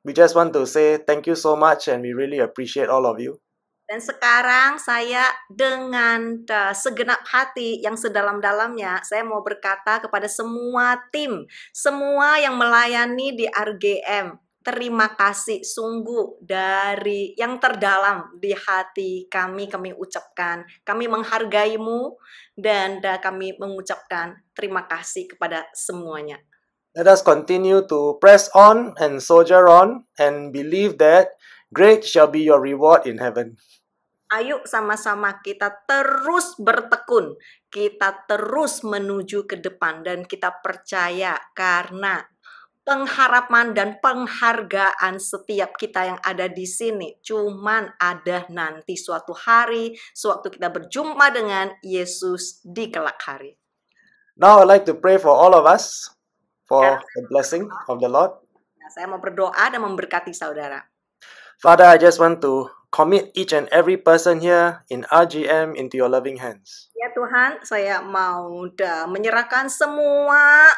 we just want to say thank you so much and we really appreciate all of you. Dan sekarang saya dengan segenap hati yang sedalam-dalamnya, saya mau berkata kepada semua tim, semua yang melayani di RGM, terima kasih sungguh dari yang terdalam di hati kami ucapkan. Kami menghargaimu dan kami mengucapkan terima kasih kepada semuanya. Let us continue to press on and soldier on and believe that great shall be your reward in heaven. Ayo sama-sama kita terus bertekun, kita terus menuju ke depan dan kita percaya karena pengharapan dan penghargaan setiap kita yang ada di sini cuman ada nanti suatu hari sewaktu kita berjumpa dengan Yesus di kelak hari. Now I'd like to pray for all of us for the blessing of the Lord. Nah, saya mau berdoa dan memberkati saudara. Father, I just want to commit each and every person here in RGM into your loving hands. Ya Tuhan, saya mau menyerahkan semua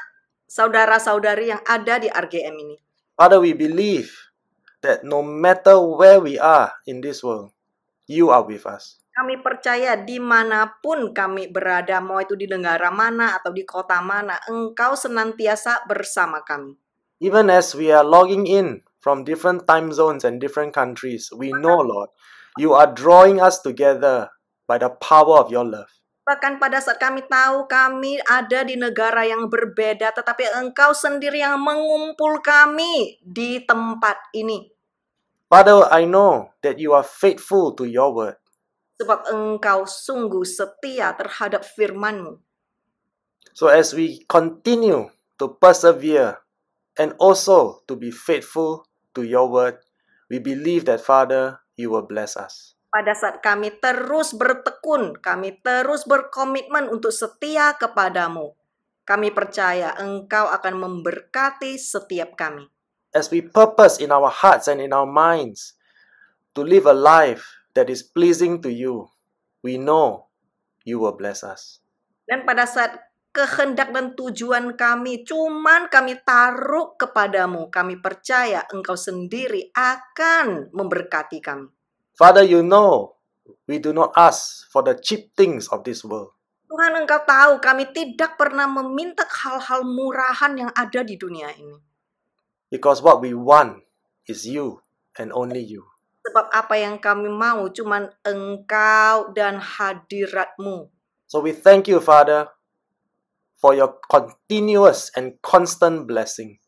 saudara-saudari yang ada di RGM ini. Father, we believe that no matter where we are in this world, you are with us. Kami percaya dimanapun kami berada, mau itu di negara mana atau di kota mana, Engkau senantiasa bersama kami. Even as we are logging in from different time zones and different countries, we know, Lord, you are drawing us together by the power of your love. Bahkan pada saat kami tahu kami ada di negara yang berbeda, tetapi Engkau sendiri yang mengumpul kami di tempat ini. Father, I know that you are faithful to your word. Sebab Engkau sungguh setia terhadap firman-Mu. So as we continue to persevere and also to be faithful to your word, we believe that, Father, you will bless us. Pada saat kami terus bertekun, kami terus berkomitmen untuk setia kepadamu, kami percaya Engkau akan memberkati setiap kami. As we purpose in our hearts and in our minds to live a life that is pleasing to you, we know you will bless us. Dan pada saat kehendak dan tujuan kami cuman kami taruh kepadamu, kami percaya Engkau sendiri akan memberkati kami. Father, you know we do not ask for the cheap things of this world. Tuhan, Engkau tahu kami tidak pernah meminta hal-hal murahan yang ada di dunia ini. Because what we want is you and only you. Sebab apa yang kami mau cuman Engkau dan hadirat-Mu. So we thank you, Father, for your continuous and constant blessing.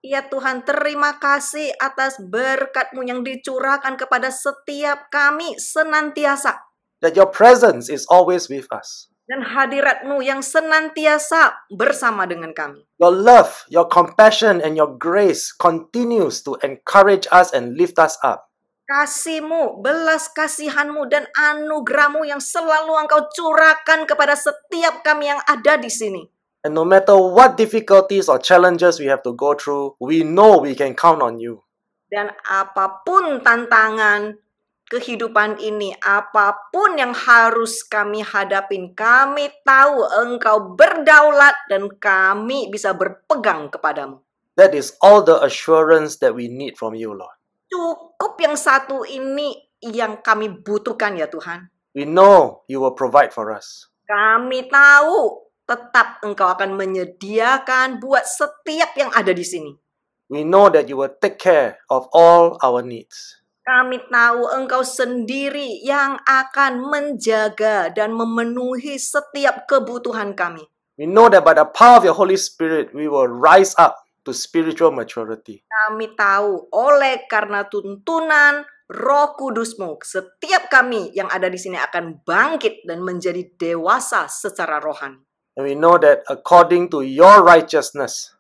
Ya Tuhan, terima kasih atas berkat-Mu yang dicurahkan kepada setiap kami senantiasa. That your presence is always with us. Dan hadirat-Mu yang senantiasa bersama dengan kami. Your love, your compassion, and your grace continues to encourage us and lift us up. Kasih-Mu, belas kasihan-Mu, dan anugerah-Mu yang selalu Engkau curahkan kepada setiap kami yang ada di sini. And no matter what difficulties or challenges we have to go through, we know we can count on you. Dan apapun tantangan kehidupan ini, apapun yang harus kami hadapin, kami tahu Engkau berdaulat dan kami bisa berpegang kepadamu. That is all the assurance that we need from you, Lord. Cukup yang satu ini yang kami butuhkan ya Tuhan. We know you will provide for us. Kami tahu tetap Engkau akan menyediakan buat setiap yang ada di sini. We know that you will take care of all our needs. Kami tahu Engkau sendiri yang akan menjaga dan memenuhi setiap kebutuhan kami. We know that by the power of your Holy Spirit, we will rise up to spiritual maturity. Kami tahu oleh karena tuntunan Roh Kudus-Mu, setiap kami yang ada di sini akan bangkit dan menjadi dewasa secara rohani. And we know that according to your righteousness,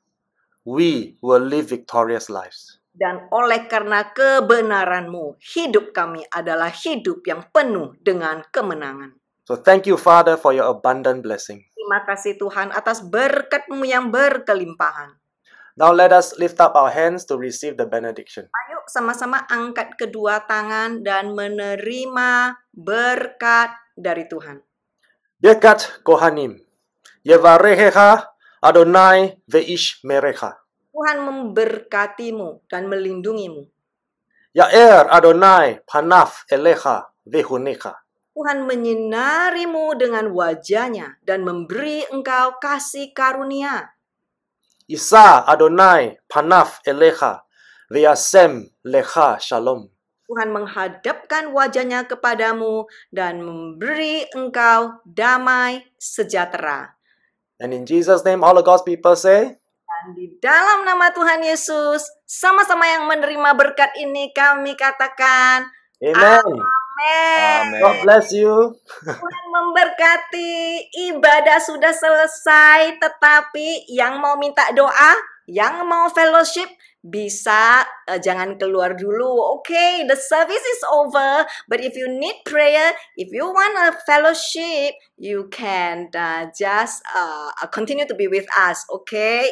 we will live victorious lives. Dan oleh karena kebenaran-Mu, hidup kami adalah hidup yang penuh dengan kemenangan. So thank you, Father, for your abundant blessing. Terima kasih Tuhan atas berkat-Mu yang berkelimpahan. Now let us lift up our hands to receive the benediction. Ayo Yuk sama-sama angkat kedua tangan dan menerima berkat dari Tuhan. Birkat Kohanim. Yevarehecha Adonai veish merecha. Tuhan memberkatimu dan melindungimu. Ya'er Adonai panaf elecha vehunecha. Tuhan menyinarimu dengan wajahnya dan memberi engkau kasih karunia. Isa Adonai panaf elecha ve'asem lecha shalom. Tuhan menghadapkan wajahnya kepadamu dan memberi engkau damai sejahtera. And in Jesus' name, all of God's people say, Dan di dalam nama Tuhan Yesus, sama-sama yang menerima berkat ini kami katakan, Amen. Amen. God bless you. Tuhan memberkati. Ibadah sudah selesai, tetapi yang mau minta doa, yang mau fellowship, bisa jangan keluar dulu. Okay, the service is over, but if you need prayer, if you want a fellowship, you can just continue to be with us. Okay,